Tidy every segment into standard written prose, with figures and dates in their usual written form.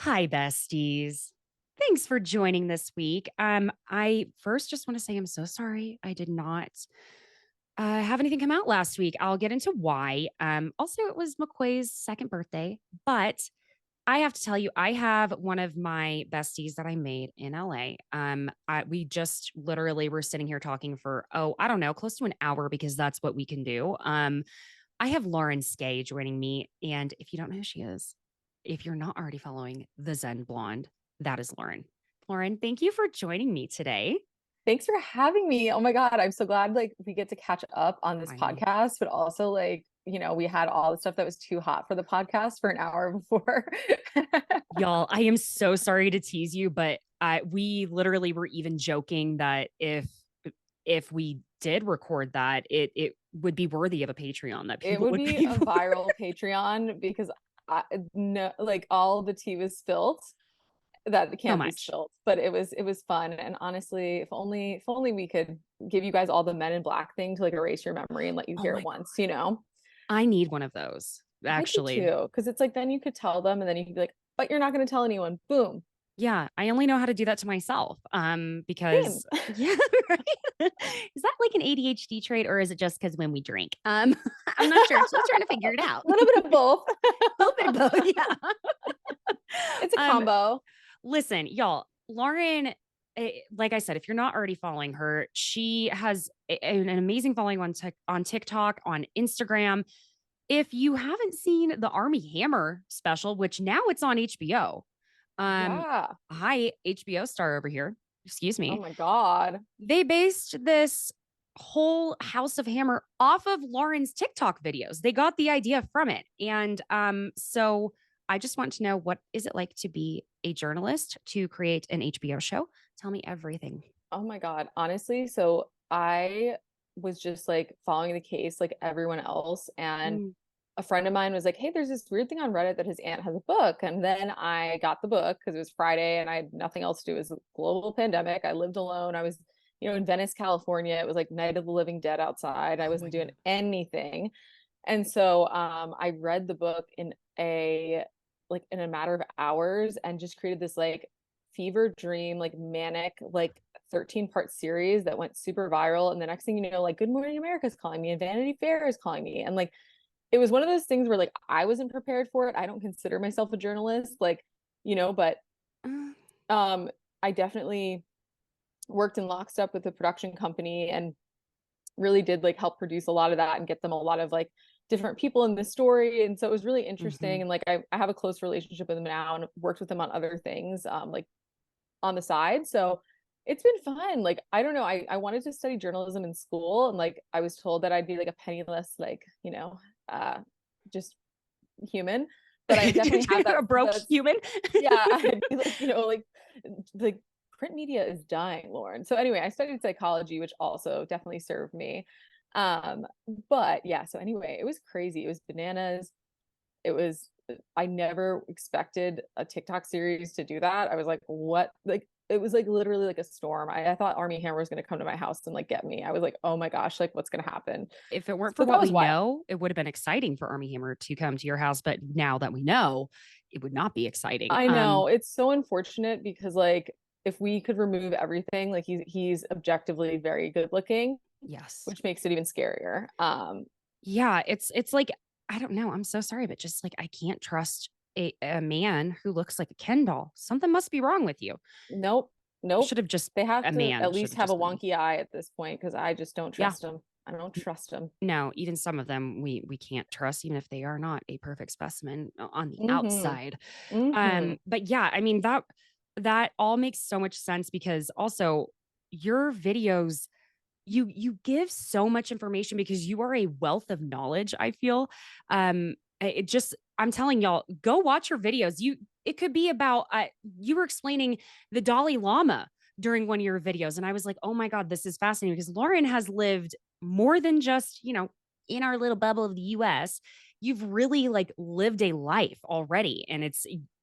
Hi, besties. Thanks for joining this week. I first just want to say I'm so sorry. I did not have anything come out last week. I'll get into why. Also, it was McQuay's second birthday, but I have to tell you, I have one of my besties that I made in LA. We just literally were sitting here talking for, I don't know, close to an hour because that's what we can do. I have Lauren Skae joining me. And if you don't know who she is, if you're not already following the Zen Blonde, that is Lauren. Lauren, thank you for joining me today. Thanks for having me. Oh my God, I'm so glad we get to catch up on this I know. podcast, but also we had all the stuff that was too hot for the podcast for an hour before. Y'all, I am so sorry to tease you, but we literally were even joking that if we did record that, it would be worthy of a Patreon that It people would would be pay a for. viral Patreon because I no like all the tea was spilled that So can't be much. spilled. But it was fun. And honestly, if only we could give you guys all the Men in Black thing to like erase your memory and let you Oh hear my it God. once. I need one of those, I do actually. too, because it's like then you could tell them and then you could be like, but you're not going to tell anyone. Boom. Yeah, I only know how to do that to myself. Same. Because yeah, right? Is that like an ADHD trait or is it just because when we drink? I'm not sure. I'm still trying to figure it out. A little bit of both. A little bit of both, yeah. It's a Um, combo. Listen, y'all, Lauren, like I said, if you're not already following her, she has an amazing following on TikTok, on Instagram. If you haven't seen the Army Hammer special, which now it's on HBO, um, Yeah. hi, HBO star over here. Excuse Oh me. my God. They based this whole House of Hammer off of Lauren's TikTok videos. They got the idea from it. And so I just want to know, what is it like to be a journalist to create an HBO show? Tell me everything. Oh my God. Honestly, so I was just like following the case like everyone else. And Mm, a friend of mine was like, hey, there's this weird thing on Reddit that his aunt has a book. And then I got the book because it was Friday and I had nothing else to do. It was a global pandemic. I lived alone. I was, in Venice, California. It was like Night of the Living Dead outside. I oh my wasn't doing God. anything. And so I read the book in a matter of hours and just created this like fever dream, like manic, like 13-part series that went super viral. And the next thing you know, like Good Morning America is calling me and Vanity Fair is calling me. And like it was one of those things where like I wasn't prepared for it. I don't consider myself a journalist, but Uh, um I definitely worked in lockstep with the production company and really did like help produce a lot of that and get them a lot of like different people in the story. And so it was really interesting. mhm. And like I have a close relationship with them now and worked with them on other things, like on the side. So it's been fun. Like, I don't know. I wanted to study journalism in school and like I was told that I'd be like a penniless, like, just human. But I definitely have A that broke that's human. yeah, I'd be like print media is dying, Lauren. So anyway, I studied psychology, which also definitely served me. Um, but yeah, so anyway, it was crazy. It was bananas. I never expected a TikTok series to do that. I was like, what? Like it was like literally like a storm. I thought Army Hammer was gonna come to my house and like get me. I was like, oh my gosh, like what's gonna happen? If it weren't for So that what was we wild. know, it would have been exciting for Army Hammer to come to your house. But now that we know, it would not be exciting. I know it's so unfortunate because like if we could remove everything, like he's objectively very good looking, Yes. which makes it even scarier. Yeah, it's like, I don't know. I'm so sorry, but just like I can't trust a man who looks like a Ken doll. Something must be wrong with you. Nope, nope. Should have just They have A to man at should least have have a just been. wonky eye at this point because I just don't Yeah. trust him. I don't trust him. No, even some of them we can't trust, even if they are not a perfect specimen on the Mm-hmm. outside. Mm-hmm. But yeah, I mean that all makes so much sense because also your videos, you give so much information because you are a wealth of knowledge, I feel. It just, I'm telling y'all, go watch your videos. It could be about you were explaining the Dalai Lama during one of your videos and I was like, "Oh my God, this is fascinating," because Lauren has lived more than just, in our little bubble of the US. You've really like lived a life already, and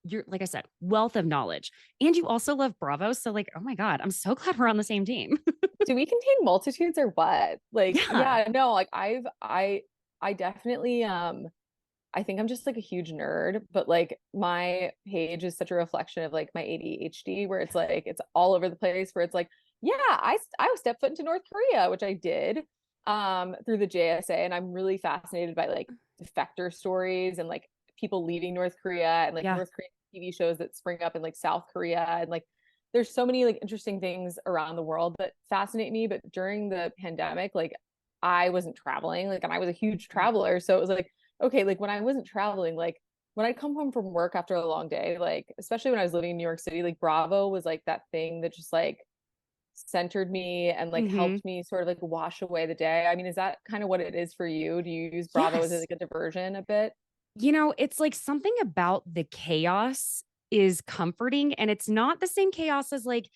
you're, like I said, wealth of knowledge. And you also love Bravo, so like, oh my God, I'm so glad we're on the same team. Do we contain multitudes or what? Like, Yeah. yeah, no, like I definitely I think I'm just like a huge nerd, but like my page is such a reflection of like my ADHD, where it's like it's all over the place, where it's like, yeah, I stepped foot into North Korea, which I did through the JSA, and I'm really fascinated by like defector stories and like people leaving North Korea and like Yeah. North Korean TV shows that spring up in like South Korea, and like there's so many like interesting things around the world that fascinate me. But during the pandemic, like I wasn't traveling, like, and I was a huge traveler, so it was like, okay, like when I wasn't traveling, like when I'd come home from work after a long day, like especially when I was living in New York City, like Bravo was like that thing that just like centered me and like Mm-hmm. helped me sort of like wash away the day. I mean, is that kind of what it is for you? Do you use Bravo as Yes. like a diversion a bit? It's like something about the chaos is comforting. And it's not the same chaos as like,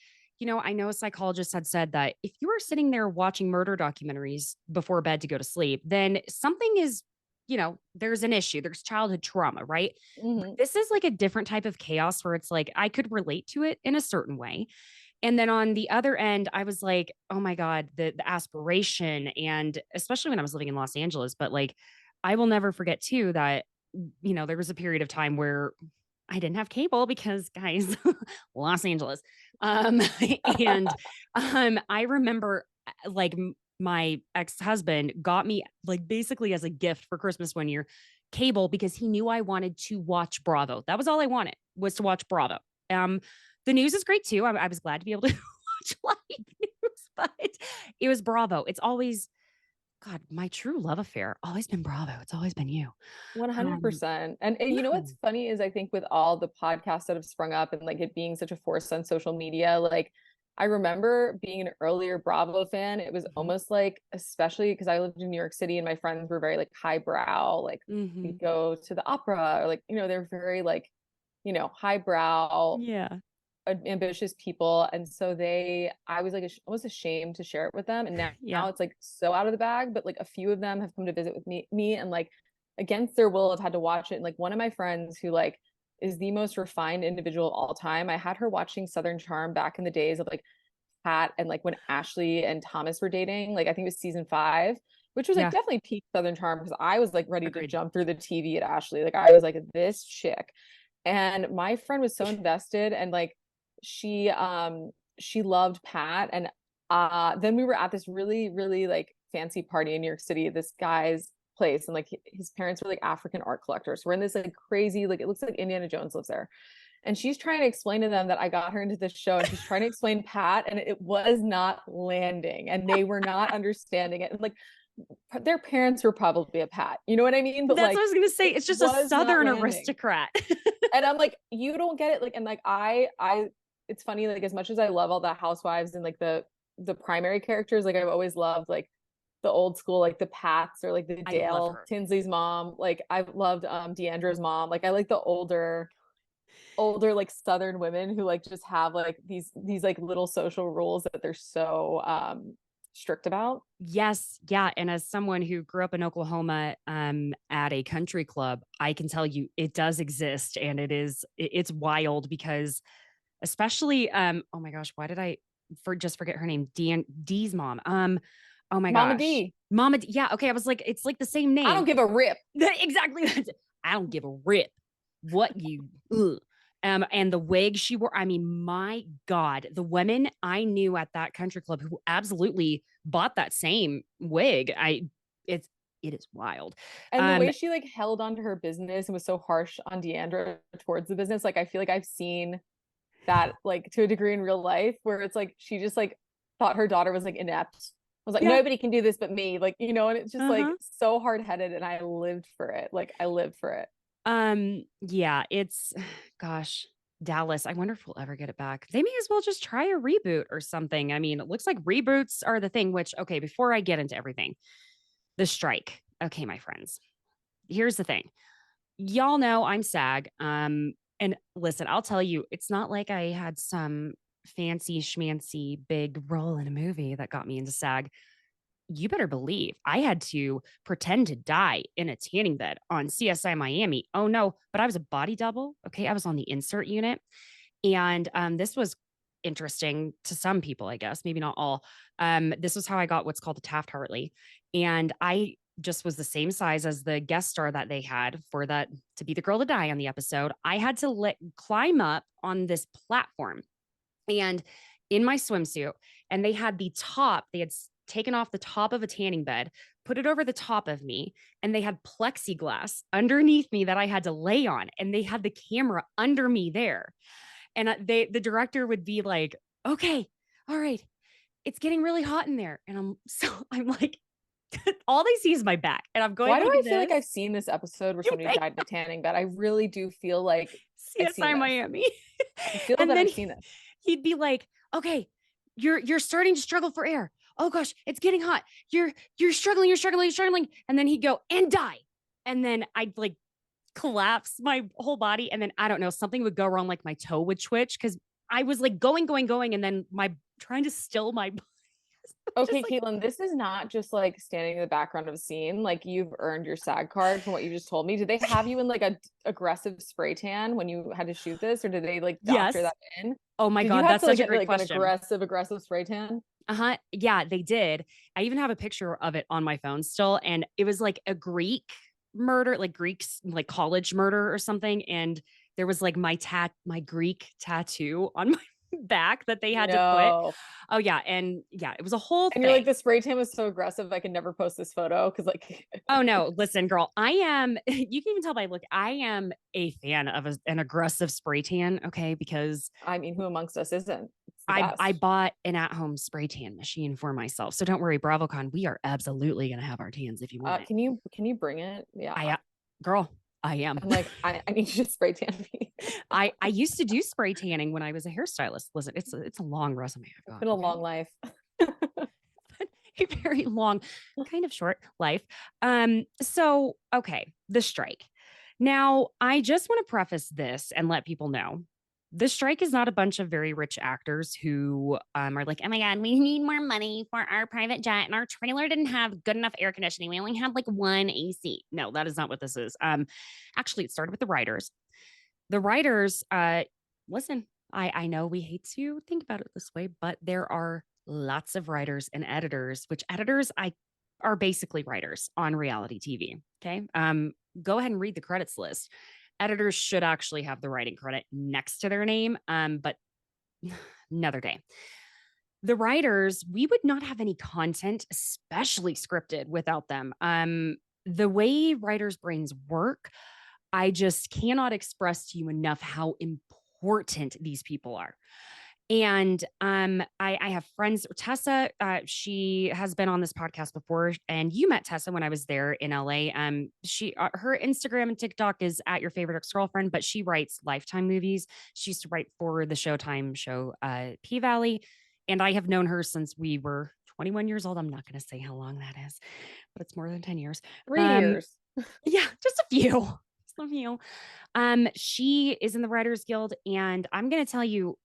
I know a psychologist had said that if you are sitting there watching murder documentaries before bed to go to sleep, then something is, there's an issue. There's childhood trauma, right? But Hmm. this is like a different type of chaos where it's like I could relate to it in a certain way. And then on the other end, I was like, oh my God, the aspiration. And especially when I was living in Los Angeles, but like, I will never forget too that, there was a period of time where I didn't have cable because, guys, Los Angeles. Um, and I remember like my ex-husband got me like basically as a gift for Christmas one year cable because he knew I wanted to watch Bravo. That was all I wanted was to watch Bravo. Um, the news is great too. I was glad to be able to watch live news, but it was Bravo. It's always God, my true love affair always been Bravo. It's always been you. Um, 100%. And you know yeah. what's funny is I think with all the podcasts that have sprung up and like it being such a force on social media, like I remember being an earlier Bravo fan. It was Mhm. almost like, especially because I lived in New York City and my friends were very like highbrow, like Mhm. we'd go to the opera or like, they're very like, highbrow Yeah. ambitious people, and so I was like almost ashamed to share it with them, and now Yeah. it's like so out of the bag, but like a few of them have come to visit with me and like against their will have had to watch it. And like one of my friends who like is the most refined individual of all time, I had her watching Southern Charm back in the days of like Pat and like when Ashley and Thomas were dating, like I think it was season 5, which was like Yeah. definitely peak Southern Charm, because I was like ready to Agreed. jump through the TV at Ashley. Like I was like, this chick. And my friend was so invested, and like she loved Pat. And then we were at this really really like fancy party in New York City at this guy's place, and like his parents were like African art collectors. We're in this like crazy, like it looks like Indiana Jones lives there. And she's trying to explain to them that I got her into this show, and she's trying to explain Pat, and it was not landing, and they were not understanding it. And like their parents were probably a Pat, you know what I mean? But That's what like I was gonna say. it It's just a was not Southern landing. aristocrat. And I'm like, you don't get it. Like, and like it's funny, like as much as I love all the housewives and like the primary characters, like I've always loved like the old school, like the Pats or like the I love Dale her. Tinsley's mom. Like I've loved Deandra's mom. Like I like the older like Southern women who like just have like these like little social rules that they're so strict about. Yes, yeah. And as someone who grew up in Oklahoma, at a country club, I can tell you it does exist, and it's wild because especially oh my gosh, why did I just forget her name? Dee's mom. Oh my Mama gosh. D, Mama D. Yeah, okay. I was like, it's like the same I name. don't give a rip. Exactly. I don't give a rip what you ugh. And the wig she wore. I mean, my God, the women I knew at that country club who absolutely bought that same wig. It's it is wild. And the Um, way she like held onto her business and was so harsh on Deandra towards the business, like I feel like I've seen that like to a degree in real life, where it's like she just like thought her daughter was like inept. I was like, yeah. nobody can do this but me, like, and it's just like Uh-huh. so hard-headed, and I lived for it. Like I lived for it. Yeah, it's gosh, Dallas. I wonder if we'll ever get it back. They may as well just try a reboot or something. I mean, it looks like reboots are the thing, which okay, before I get into everything, the strike. Okay, my friends. Here's the thing. Y'all know I'm SAG. And listen, I'll tell you, it's not like I had some fancy schmancy big role in a movie that got me into SAG. You better believe I had to pretend to die in a tanning bed on CSI Miami. Oh no, but I was a body double. Okay. I was on the insert unit. And this was interesting to some people, I guess, maybe not all. This was how I got what's called the Taft Hartley. And just was the same size as the guest star that they had for that to be the girl to die on the episode. I had to climb up on this platform and in my swimsuit, and they had the top, they had taken off the top of a tanning bed, put it over the top of me, and they had plexiglass underneath me that I had to lay on, and they had the camera under me there. And the director would be like, okay, all right, it's getting really hot in there. And I'm like, all they see is my back. And I'm going Why do like I feel this. like I've seen this episode where You somebody may died in a tanning bed? I really do feel like I've seen CSI this. Miami. I feel And that then I've seen this. he'd be like, okay, you're starting to struggle for air. Oh gosh, it's getting hot. You're struggling, you're struggling, you're struggling. And then he'd go and die. And then I'd like collapse my whole body. And then I don't know, something would go wrong, like my toe would twitch because I was like going, and then my trying to still my Okay, like, Caitlin, this is not just like standing in the background of a scene. Like you've earned your SAG card from what you just told me. Did they have you in like a aggressive spray tan when you had to shoot this, or did they like doctor yes. that in? Oh my Did you God, have that's to like such a get great like an question. aggressive spray tan? Uh-huh. Yeah, they did. I even have a picture of it on my phone still. And it was like a Greek murder, like Greeks, like college murder or something. And there was like my Greek tattoo on my back that they had to put. No. Oh yeah. And yeah, it was a whole And you're like, thing. the spray tan was so aggressive, I can never post this photo because like Oh no, listen, girl, I am, you can even tell by look, I am a fan of an aggressive spray tan. Okay. Because I mean, who amongst us isn't? It's the I best. bought an at-home spray tan machine for myself. So don't worry, BravoCon, we are absolutely gonna have our tans if you want it. Can you bring it? Yeah. I girl, I am. I'm like, I need you to spray tan me. I used to do spray tanning when I was a hairstylist. Listen, it's a long resume I've It's got. been a Okay, long life. a very long, kind of short life. So okay, the strike. Now, I just want to preface this and let people know the strike is not a bunch of very rich actors who are like, oh my God, we need more money for our private jet. And our trailer didn't have good enough air conditioning. We only had like one AC. No, that is not what this is. Actually, it started with the writers. The writers, listen, I know we hate to think about it this way, but there are lots of writers and editors, which editors I are basically writers on reality TV. Okay. Go ahead and read the credits list. Editors should actually have the writing credit next to their name. But another day. The writers, we would not have any content, especially scripted, without them. The way writers' brains work, I just cannot express to you enough how important these people are. And I have friends, Tessa, she has been on this podcast before, and you met Tessa when I was there in LA. She her Instagram and TikTok is at your favorite ex-girlfriend, but she writes Lifetime movies. She used to write for the Showtime show P Valley, and I have known her since we were 21 years old. I'm not going to say how long that is, but it's more than 10 years. 3 years. Yeah, just a few. Just a few. She is in the Writers Guild, and I'm going to tell you,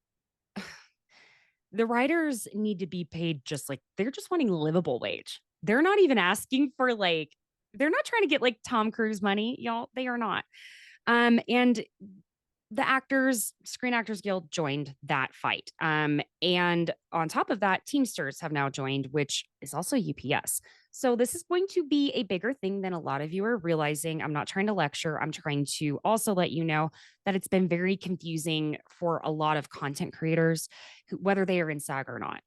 the writers need to be paid just like they're just wanting livable wage. They're not even asking for like, they're not trying to get like Tom Cruise money, y'all. They are not. And the Screen Actors Guild joined that fight. And on top of that, Teamsters have now joined, which is also UPS. So this is going to be a bigger thing than a lot of you are realizing. I'm not trying to lecture. I'm trying to also let you know that it's been very confusing for a lot of content creators, whether they are in SAG or not.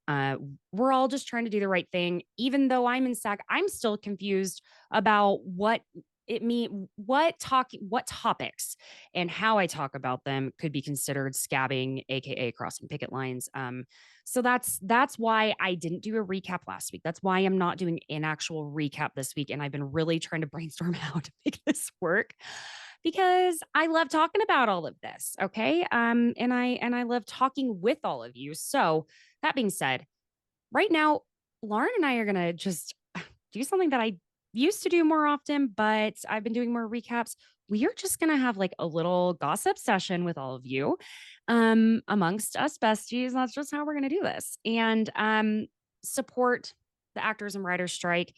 We're all just trying to do the right thing. Even though I'm in SAG, I'm still confused about what it mean what topics and how I talk about them could be considered scabbing, aka crossing picket lines. So that's why I didn't do a recap last week. That's why I'm not doing an actual recap this week, and I've been really trying to brainstorm how to make this work because I love talking about all of this. Okay, and I love talking with all of you. So that being said, right now, Lauren and I are gonna just do something that I used to do more often, but I've been doing more recaps. We are just going to have like a little gossip session with all of you amongst us besties. That's just how we're going to do this and support the actors and writers strike.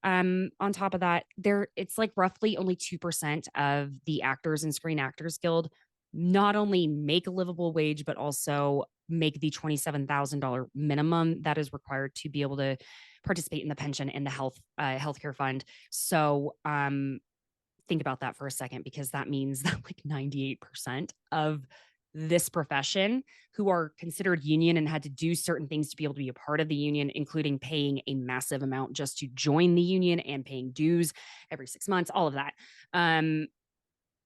On top of that, it's like roughly only 2% of the actors and Screen Actors Guild not only make a livable wage, but also make the $27,000 minimum that is required to be able to participate in the pension and the healthcare fund. So think about that for a second, because that means that like 98% of this profession who are considered union and had to do certain things to be able to be a part of the union, including paying a massive amount just to join the union and paying dues every 6 months, all of that.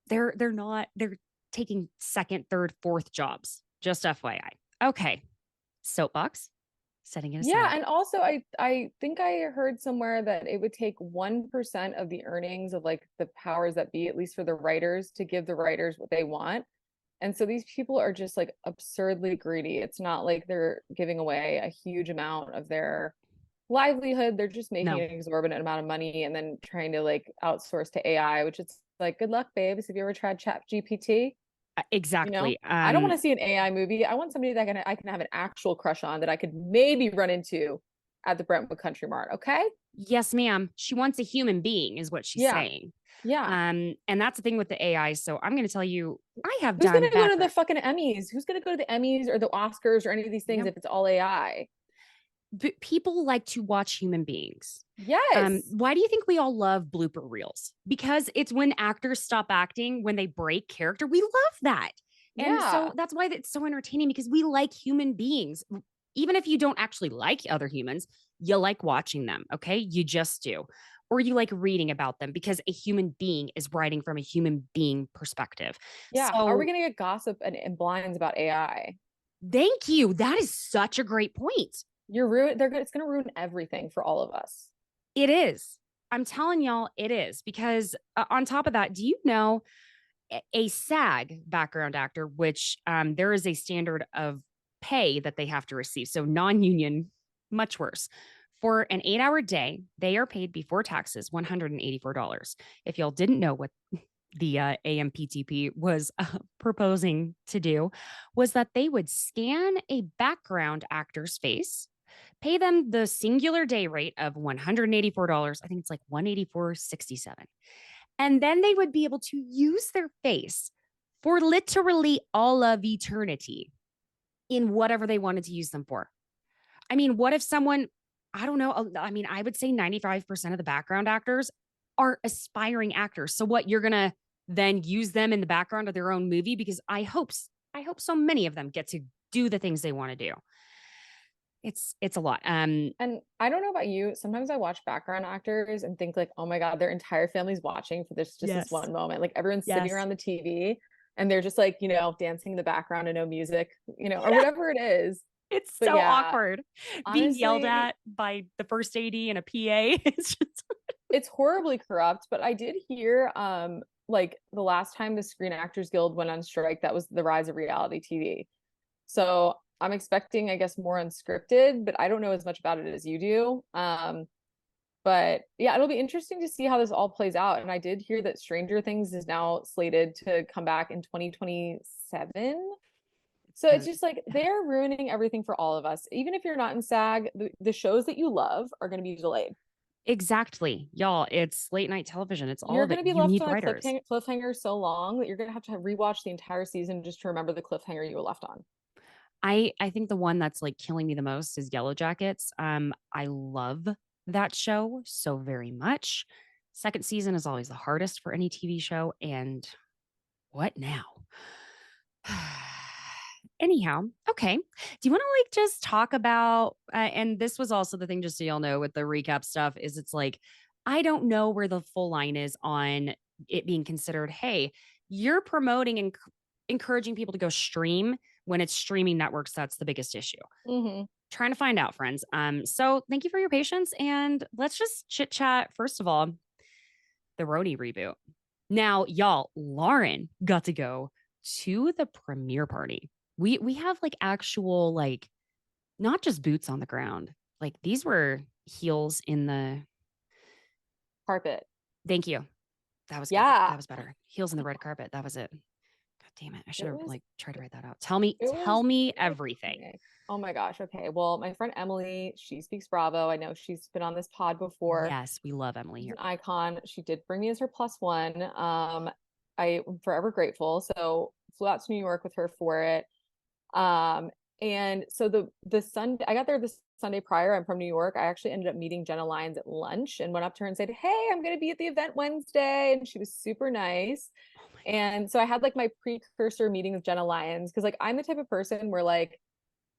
They're taking second, third, fourth jobs. Just FYI. Okay. Soapbox. Setting it Yeah, aside. and also I think I heard somewhere that it would take 1% of the earnings of like the powers that be, at least for the writers, to give the writers what they want. And so these people are just like absurdly greedy. It's not like they're giving away a huge amount of their livelihood. They're just making No, an exorbitant amount of money and then trying to like outsource to AI, which it's like, good luck, babes. Have you ever tried Chat GPT? You know, exactly. I don't want to see an AI movie. I want somebody that I can have an actual crush on that I could maybe run into at the Brentwood Country Mart. Okay. Yes, ma'am. She wants a human being, is what she's Yeah. saying. Yeah. And that's the thing with the AI. So I'm going to tell you, I have Who's done gonna go to the background. fucking Emmys? Who's gonna go to the Emmys or the Oscars or any of these things Yep. if it's all AI? People like to watch human beings. Yes. Why do you think we all love blooper reels? Because it's when actors stop acting, when they break character. We love that. And so Yeah. that's why it's so entertaining, because we like human beings. Even if you don't actually like other humans, you like watching them. Okay. You just do. Or you like reading about them because a human being is writing from a human being perspective. Yeah. How are we So gonna get gossip and blinds about AI? thank you. That is such a great point. It's gonna ruin everything for all of us. It is. I'm telling y'all, it is. Because on top of that, do you know a SAG background actor, which there is a standard of pay that they have to receive? So non union, much worse. For an 8-hour day, they are paid before taxes $184. If y'all didn't know what the AMPTP was proposing to do, was that they would scan a background actor's face, pay them the singular day rate of $184. I think it's like 184.67. And then they would be able to use their face for literally all of eternity in whatever they wanted to use them for. I mean, what if someone, I don't know, I mean, I would say 95% of the background actors are aspiring actors. So what, you're going to then use them in the background of their own movie? Because I hope so many of them get to do the things they want to do. It's a lot. And I don't know about you, sometimes I watch background actors and think like, oh my God, their entire family's watching for this Yes. one moment. Like everyone's sitting Yes. around the TV and they're just like, dancing in the background and no music, or Yeah. whatever it is. It's But so yeah, awkward being yelled honestly, at by the first AD and a PA. It's just it's horribly corrupt. But I did hear like the last time the Screen Actors Guild went on strike, that was the rise of reality TV. So I'm expecting, I guess, more unscripted, but I don't know as much about it as you do. But yeah, it'll be interesting to see how this all plays out. And I did hear that Stranger Things is now slated to come back in 2027. So it's good. just like they're ruining everything for all of us. Even if you're not in SAG, the shows that you love are going to be delayed. Exactly. Y'all, it's late night television. It's all You're of going it. to be You left need on a writers. cliffhanger so long that you're going to have rewatch the entire season just to remember the cliffhanger you were left on. I think the one that's like killing me the most is Yellow Jackets. I love that show so very much. Second season is always the hardest for any TV show. And what now? Anyhow, okay. Do you want to like just talk about? And this was also the thing, just so y'all know, with the recap stuff, is it's like I don't know where the full line is on it being considered. Hey, you're promoting and encouraging people to go stream when it's streaming networks. That's the biggest issue. Mm-hmm. Trying to find out, friends. So thank you for your patience, and let's just chit chat. First of all, the RHONY reboot. Now, y'all, Lauren got to go to the premiere party. We have like actual like not just boots on the ground. Like these were heels in the Carpet. thank you. That was good. Yeah. That was better. Heels in the red carpet. That was it. God damn it. I should It have was like tried to write that out. Tell me, it tell was me everything. iconic. Oh my gosh. Okay. Well, my friend Emily, she speaks Bravo. I know she's been on this pod before. Yes, we love Emily She's here. an icon. She did bring me as her plus one. I'm forever grateful. So flew out to New York with her for it. Um, And so the Sunday I got there the Sunday prior. I'm from New York. I actually ended up meeting Jenna Lyons at lunch and went up to her and said, "Hey, I'm going to be at the event Wednesday." And she was super nice. Oh my God. And so I had like my precursor meeting with Jenna Lyons because like I'm the type of person where like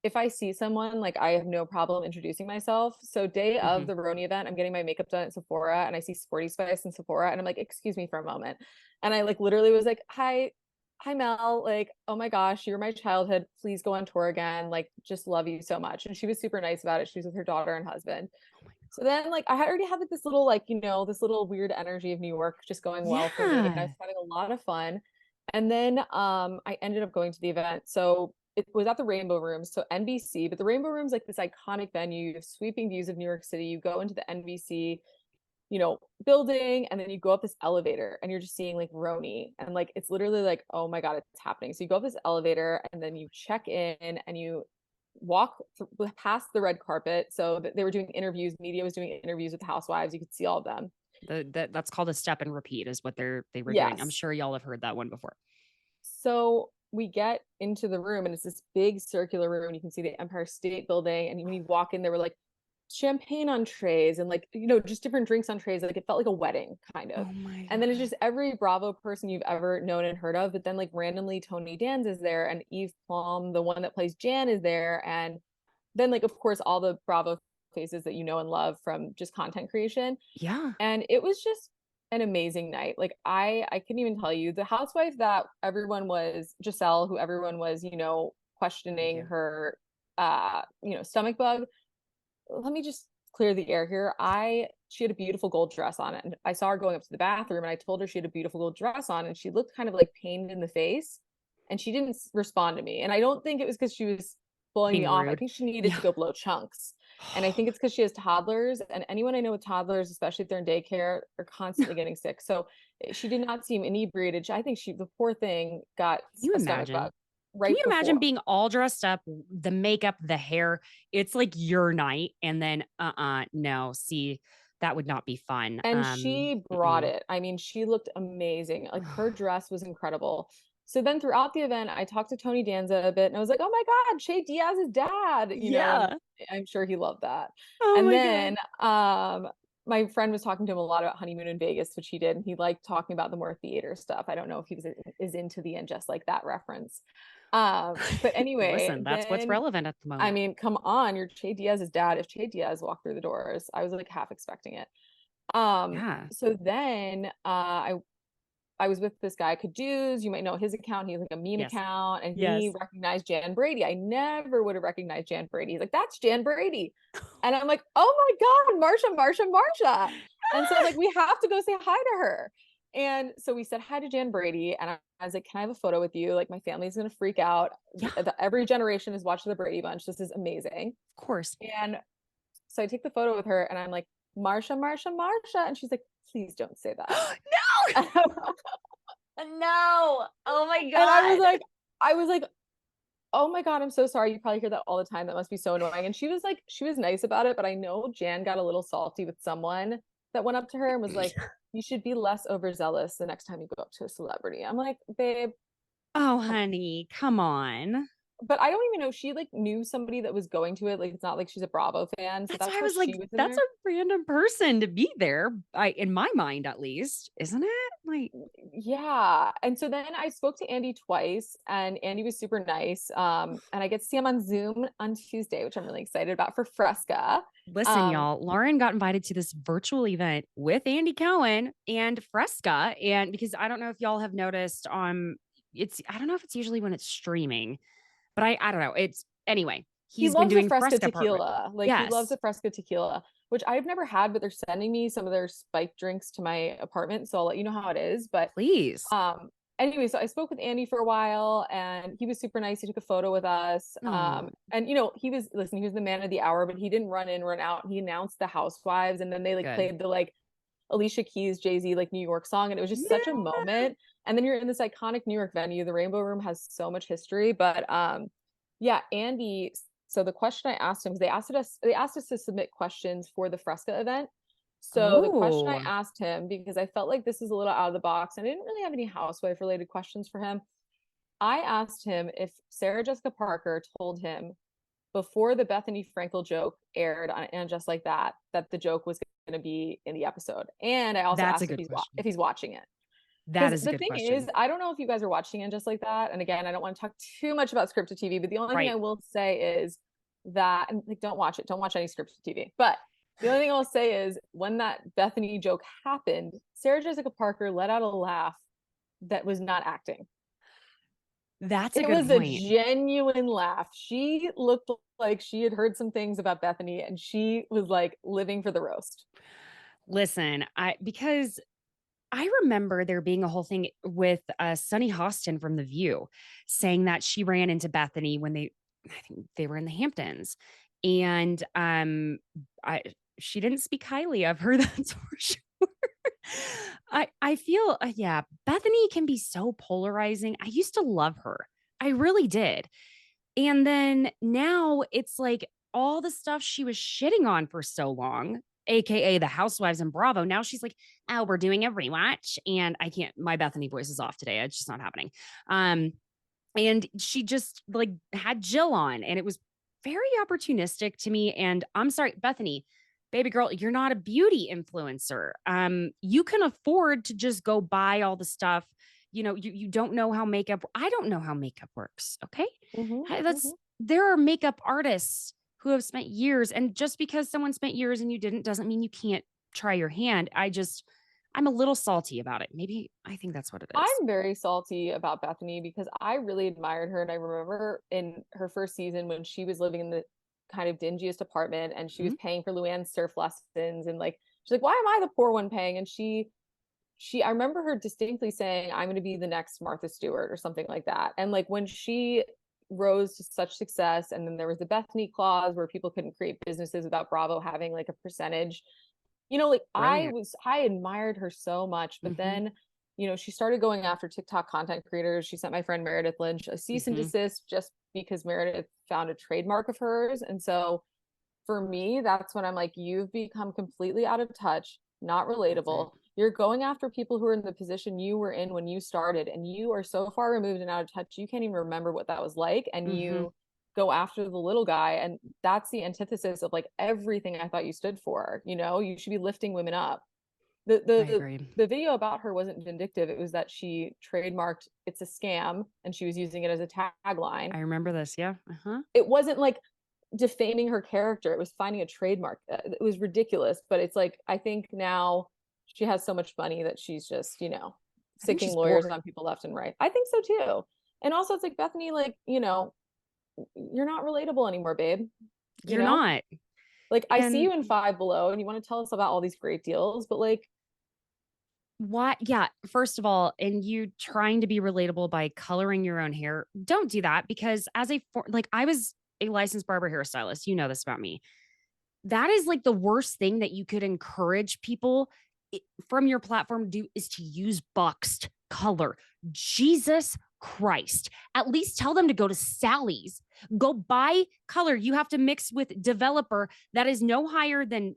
if I see someone, like I have no problem introducing myself. So day of Mhm. the RHONY event, I'm getting my makeup done at Sephora and I see Sporty Spice in Sephora and I'm like, "Excuse me for a moment." And I like literally was like, hi Mel, like, oh my gosh, you're my childhood. Please go on tour again. Like, just love you so much. And she was super nice about it. She was with her daughter and husband. Oh my God. So then like I had already had like this little like, this little weird energy of New York just going well for me. And I was Yeah. having a lot of fun. And then I ended up going to the event. So it was at the Rainbow Rooms, so NBC, but the Rainbow Rooms like this iconic venue. You have sweeping views of New York City. You go into the NBC, building, and then you go up this elevator and you're just seeing like RHONY. And like it's literally like, oh my God, it's happening. So you go up this elevator and then you check in and you walk past the red carpet. So they were doing interviews, media was doing interviews with the housewives. You could see all of them. That's called a step and repeat is what they were doing. I'm Yes. sure y'all have heard that one before. So we get into the room and it's this big circular room. You can see the Empire State Building. And when you walk in, there were like champagne on trays and like, just different drinks on trays. Like it felt like a wedding kind Oh of. my And then it's God. just every Bravo person you've ever known and heard of. But then like randomly Tony Danza is there and Eve Plum, the one that plays Jan, is there. And then like of course all the Bravo faces that you know and love from just content creation. Yeah. And it was just an amazing night. Like I couldn't even tell you the housewife that everyone was, Giselle, who everyone was, Thank questioning you. her stomach bug. Let me just clear the air here. She had a beautiful gold dress on it. And I saw her going up to the bathroom and I told her she had a beautiful gold dress on and she looked kind of like pained in the face and she didn't respond to me. And I don't think it was because she was blowing me Being off. I rude. think she needed Yeah. to go blow chunks. And I think it's because she has toddlers and anyone I know with toddlers, especially if they're in daycare, are constantly getting sick. So she did not seem inebriated. I think the poor thing got Can you a stomach bug imagine? Can right you imagine before. being all dressed up, the makeup, the hair? It's like your night, and then no, see, that would not be fun. And she brought Mm-mm. it. I mean, she looked amazing. Like her dress was incredible. So then throughout the event, I talked to Tony Danza a bit and I was like, "Oh my God, Shay Diaz's dad," and Yeah. I'm sure he loved that. Oh And my God. then my friend was talking to him a lot about honeymoon in Vegas, which he did, and he liked talking about the more theater stuff. I don't know if he is into the end just like that reference. But anyway, Listen, that's what's then relevant at the I moment. mean, come on, you're Che Diaz's dad. If Che Diaz walked through the doors, I was like half expecting it. Yeah. So then I was with this guy, Caduce. You might know his account. He has like a meme Yes. account, and he Yes. recognized Jan Brady. I never would have recognized Jan Brady. He's like, "That's Jan Brady," and I'm like, "Oh my God, Marsha, Marsha, Marsha!" And so like we have to go say hi to her. And so we said hi to Jan Brady, and I was like, "Can I have a photo with you? Like my family's gonna freak out. Yeah. Every generation has watched the Brady Bunch. This is amazing." Of course. And so I take the photo with her, and I'm like, "Marsha, Marsha, Marsha," and she's like, "Please don't say that." No. No. Oh my And God. I was like, "Oh my God, I'm so sorry. You probably hear that all the time. That must be so annoying." And she was nice about it, but I know Jan got a little salty with someone that went up to her and was like, "You should be less overzealous the next time you go up to a celebrity." I'm like, "Babe, Oh, come on." honey, come on. But I don't even know. She like knew somebody that was going to it. Like it's not like she's a Bravo fan. So That's why that's I why was like, she was in that's there. a random person to be there. In my mind, at least, isn't it? Like, Yeah. And so then I spoke to Andy twice and Andy was super nice. And I get to see him on Zoom on Tuesday, which I'm really excited about for Fresca. listen, Um, y'all, Lauren got invited to this virtual event with Andy Cohen and Fresca. And because I don't know if y'all have noticed I don't know if it's usually when it's streaming, but I don't know. It's anyway, he he's been loves a doing Fresca Fresca part. tequila. Like he loves Yes, a Fresca tequila, which I've never had, but they're sending me some of their spiked drinks to my apartment. So I'll let you know how it is. But please. anyway, so I spoke with Andy for a while and he was super nice. He took a photo with us. Oh, And he was the man of the hour, but he didn't run in, run out. He announced the Housewives and then they like good. played the like Alicia Keys, Jay-Z, like New York song. And it was just such a Yeah. moment. And then you're in this iconic New York venue. The Rainbow Room has so much history. But yeah, Andy. So the question I asked him, they asked us to submit questions for the Fresca event. So the question I Oh, asked him, because I felt like this is a little out of the box, and I didn't really have any housewife related questions for him. I asked him if Sarah Jessica Parker told him before the Bethenny Frankel joke aired on And Just Like That, that the joke was going to be in the episode. And I also That's a asked good if question. he's watching it. That Because is a the good thing is, question. I don't know if you guys are watching And Just Like That. And again, I don't want to talk too much about scripted TV, but the only thing Right. I will say is that, and like, don't watch it. Don't watch any scripted TV. But the only thing I'll say is when that Bethenny joke happened, Sarah Jessica Parker let out a laugh that was not acting. That's a It good was a point. genuine laugh. She looked like she had heard some things about Bethenny and she was like living for the roast. Listen, because I remember there being a whole thing with Sunny Hostin from The View saying that she ran into Bethenny when I think they were in the Hamptons, and I she didn't speak highly of her. That's for sure. I feel yeah, Bethenny can be so polarizing. I used to love her, I really did, and then now it's like all the stuff she was shitting on for so long, AKA the Housewives and Bravo. Now she's like, oh, we're doing a rewatch. And I can't, my Bethenny voice is off today. It's just not happening. And she just like had Jill on, and it was very opportunistic to me. And I'm sorry, Bethenny, baby girl, you're not a beauty influencer. You can afford to just go buy all the stuff. You don't know how makeup, I don't know how makeup works. Okay. Mm-hmm, That's, mm-hmm. there are makeup artists who have spent years, and just because someone spent years and you didn't doesn't mean you can't try your hand. I'm a little salty about it. Maybe I think that's what it is. I'm very salty about Bethenny because I really admired her. And I remember in her first season when she was living in the kind of dingiest apartment and she was Mhm. paying for Luann's surf lessons. And like, she's like, why am I the poor one paying? And I remember her distinctly saying, I'm going to be the next Martha Stewart or something like that. And like when she rose to such success, and then there was the Bethenny clause where people couldn't create businesses without Bravo having like a percentage, like Brilliant. I admired her so much, but Hmm. then, she started going after TikTok content creators. She sent my friend Meredith Lynch a cease and Hmm. desist just because Meredith found a trademark of hers. And so for me, that's when I'm like, you've become completely out of touch, not That's it. relatable. You're going after people who are in the position you were in when you started, and you are so far removed and out of touch, you can't even remember what that was like. And Hmm. you go after the little guy. And that's the antithesis of like everything I thought you stood for. You should be lifting women up. The I the agree. the video about her wasn't vindictive. It was that she trademarked "it's a scam" and she was using it as a tagline. I remember this. Yeah. Uh-huh. It wasn't like defaming her character. It was finding a trademark. It was ridiculous, but it's like I think now she has so much money that she's just, I think sicking she's lawyers bored. on people left and right. I think so too. And also it's like Bethenny, like, you're not relatable anymore, babe. You You're know? not. Like I see And you in Five Below and you want to tell us about all these great deals, but like why? Yeah. First of all, and you trying to be relatable by coloring your own hair, don't do that, because like I was a licensed barber hairstylist. You know this about me. That is like the worst thing that you could encourage people from your platform to do, is to use boxed color. Jesus Christ. At least tell them to go to Sally's. Go buy color. You have to mix with developer that is no higher than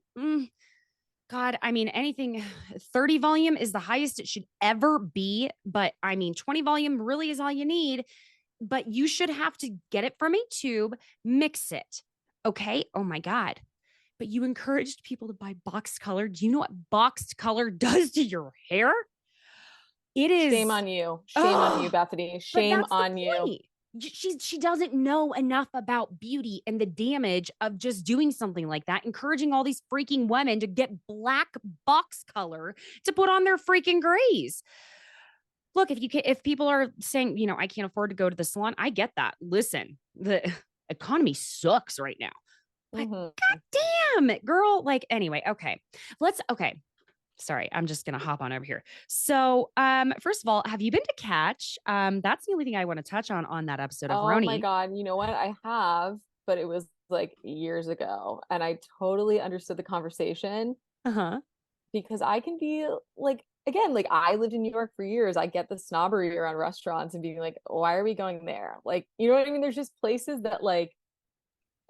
God, I mean, anything 30 volume is the highest it should ever be. But I mean, 20 volume really is all you need. But you should have to get it from a tube, mix it. Okay. Oh my God. But you encouraged people to buy boxed color. Do you know what boxed color does to your hair? It shame is, on you. Shame on you, oh, Bethenny. but Shame that's the on you. point. She doesn't know enough about beauty and the damage of just doing something like that, encouraging all these freaking women to get black box color to put on their freaking grays. Look, if people are saying, I can't afford to go to the salon, I get that. Listen, the economy sucks right now. But Mm-hmm. god damn it, girl. Like, anyway, okay. Sorry, I'm just gonna hop on over here. So, first of all, have you been to Catch? That's the only thing I want to touch on that episode of Oh my RHONY. God. You know what? I have, but it was like years ago. And I totally understood the conversation Uh-huh. because I can be like, again, like I lived in New York for years. I get the snobbery around restaurants and being like, why are we going there? Like, you know what I mean? There's just places that like,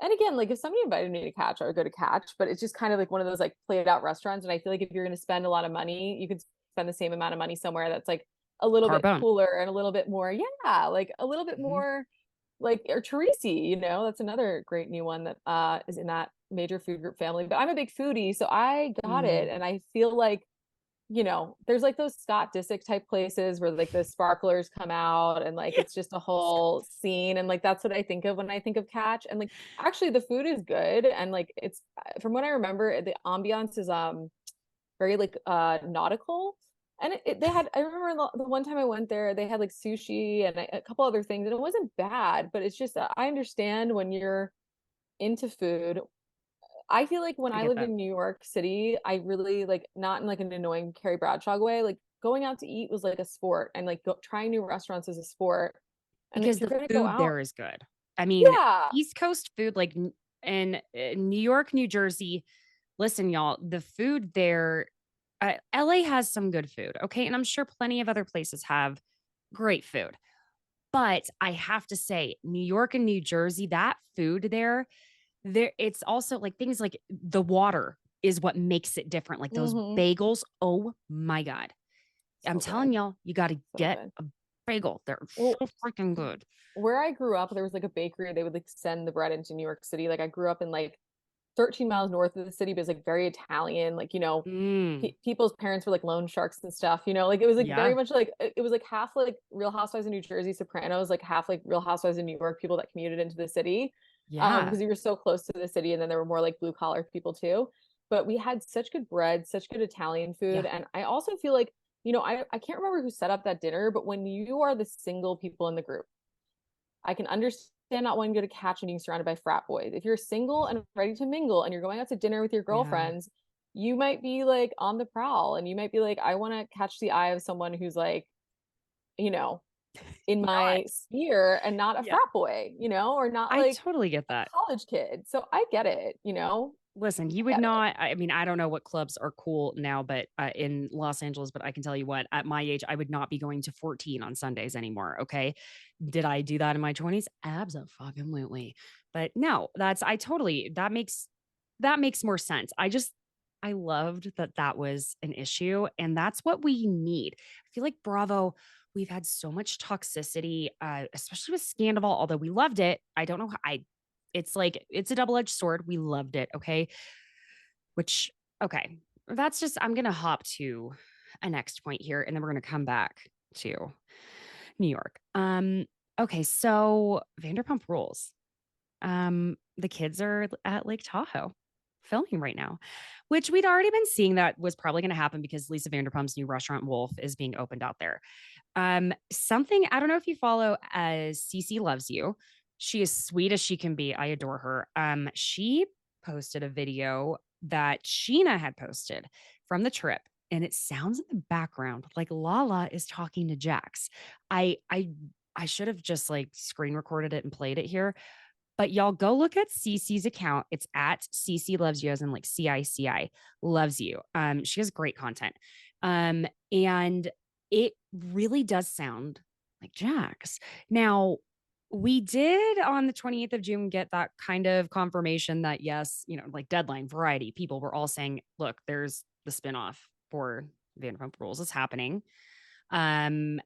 and again, like if somebody invited me to Catch, I would go to Catch, but it's just kind of like one of those like played out restaurants. And I feel like if you're going to spend a lot of money, you could spend the same amount of money somewhere that's like a little bit Carbone. cooler and a little bit more, yeah, like a little bit Mhm. more like, or Teresi, you know, that's another great new one that is in that major food group family. But I'm a big foodie, so I got it. Mm. And I feel like, you know, there's like those Scott Disick type places where like the sparklers come out and like it's just a whole scene. And like that's what I think of when I think of Catch. And like actually the food is good. And like it's from what I remember, the ambiance is very like nautical. And they had, I remember the one time I went there, they had like sushi and a couple other things, and it wasn't bad, but it's just I understand when you're into food. I feel like when I I get lived that. in New York City, I really like, not in like an annoying Carrie Bradshaw way, like going out to eat was like a sport, and like trying new restaurants is a sport. And if Because you're the gonna go food out, there is good. I mean, yeah. East Coast food, like in New York, New Jersey. Listen, y'all, the food there, LA has some good food, okay? And I'm sure plenty of other places have great food. But I have to say, New York and New Jersey, that food there, it's also like things like the water is what makes it different. Like those Hmm. bagels, oh my God. I'm So telling good. y'all, you got to So get good. a bagel. They're Well, so freaking good. where I grew up, there was like a bakery, they would like send the bread into New York City. Like I grew up in like 13 miles north of the city, but it's like very Italian. Like, you know, Mm, people's parents were like loan sharks and stuff, you know, like it was like very yeah, much like it was like half like Real Housewives of New Jersey, Sopranos, like half like Real Housewives of New York, people that commuted into the city. yeah, Because you were so close to the city, and then there were more like blue collar people too. But we had such good bread, such good Italian food. yeah, And I also feel like, you know, I can't remember who set up that dinner, but when you are the single people in the group, I can understand not wanting to go to Catch and being surrounded by frat boys. If you're single and ready to mingle and you're going out to dinner with your yeah, girlfriends, you might be like on the prowl, and you might be like, I want to catch the eye of someone who's like, you know, in not, my sphere and not a yeah. frat boy, you know, or not I like totally get a that. college kid. So I get it, you know, Listen, you I would get it. not. I mean, I don't know what clubs are cool now, but in Los Angeles, but I can tell you what, at my age, I would not be going to 14 on Sundays anymore. Okay. Did I do that in my 20s? Absolutely. But no, that makes more sense. I loved that that was an issue, and that's what we need. I feel like Bravo, we've had so much toxicity, especially with Scandal, although we loved it. I don't know how it's like it's a double-edged sword. We loved it, okay? Which okay, that's just I'm gonna hop to a next point here, and then we're gonna come back to New York. Okay, so Vanderpump Rules. The kids are at Lake Tahoe filming right now, which we'd already been seeing that was probably going to happen because Lisa Vanderpump's new restaurant Wolf is being opened out there. Something I don't know if you follow as Cece Loves You. She is sweet as she can be. I adore her. She posted a video that Sheena had posted from the trip, and it sounds in the background like Lala is talking to Jax. I I I should have just like screen recorded it and played it here, but y'all go look at Cece's account. It's at Cece Loves You, as in like CICI loves you. She has great content. And it really does sound like Jax. Now, we did on the 28th of June get that kind of confirmation that yes, you know, like Deadline, Variety, people were all saying, look, there's the spinoff for Vanderpump Rules is happening. Um,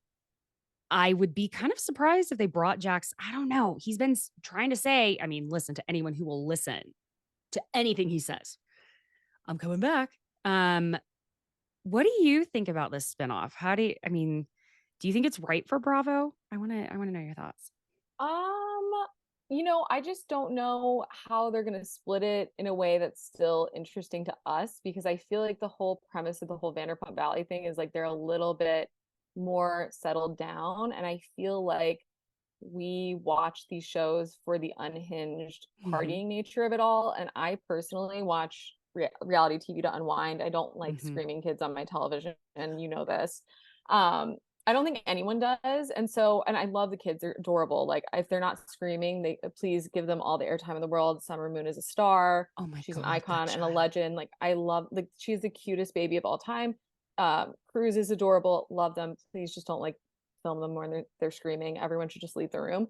I would be kind of surprised if they brought Jax. I don't know. He's been trying to say, I mean, listen to anyone who will listen to anything he says. I'm coming back. Um, what do you think about this spinoff? How do you, I mean, do you think it's right for Bravo? I want to know your thoughts. Um, you know, I just don't know how they're gonna split it in a way that's still interesting to us, because I feel like the whole premise of the whole Vanderpump Valley thing is like they're a little bit more settled down, and I feel like we watch these shows for the unhinged Hmm. partying nature of it all, and I personally watch reality TV to unwind. I don't like Hmm. screaming kids on my television, and you know this. Um, I don't think anyone does. And so, and I love the kids, they're adorable. Like if they're not screaming, they please give them all the airtime in the world. Summer Moon is a star. Oh my She's an God, that icon and a child. legend. Like I love, like she's the cutest baby of all time. Cruz is adorable. Love them. Please just don't like film them when they're screaming. Everyone should just leave the room.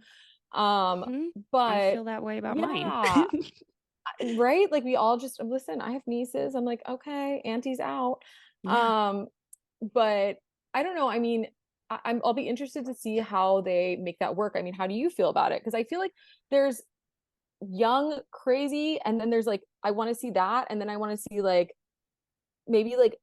Um, Hmm. I but feel that way about mine. yeah, right. Like we all just listen. I have nieces. I'm like, okay, auntie's out. Yeah. Um, but I don't know. I mean, I'll be interested to see how they make that work. I mean, how do you feel about it? Because I feel like there's young, crazy, and then there's like, I want to see that, and then I want to see like maybe like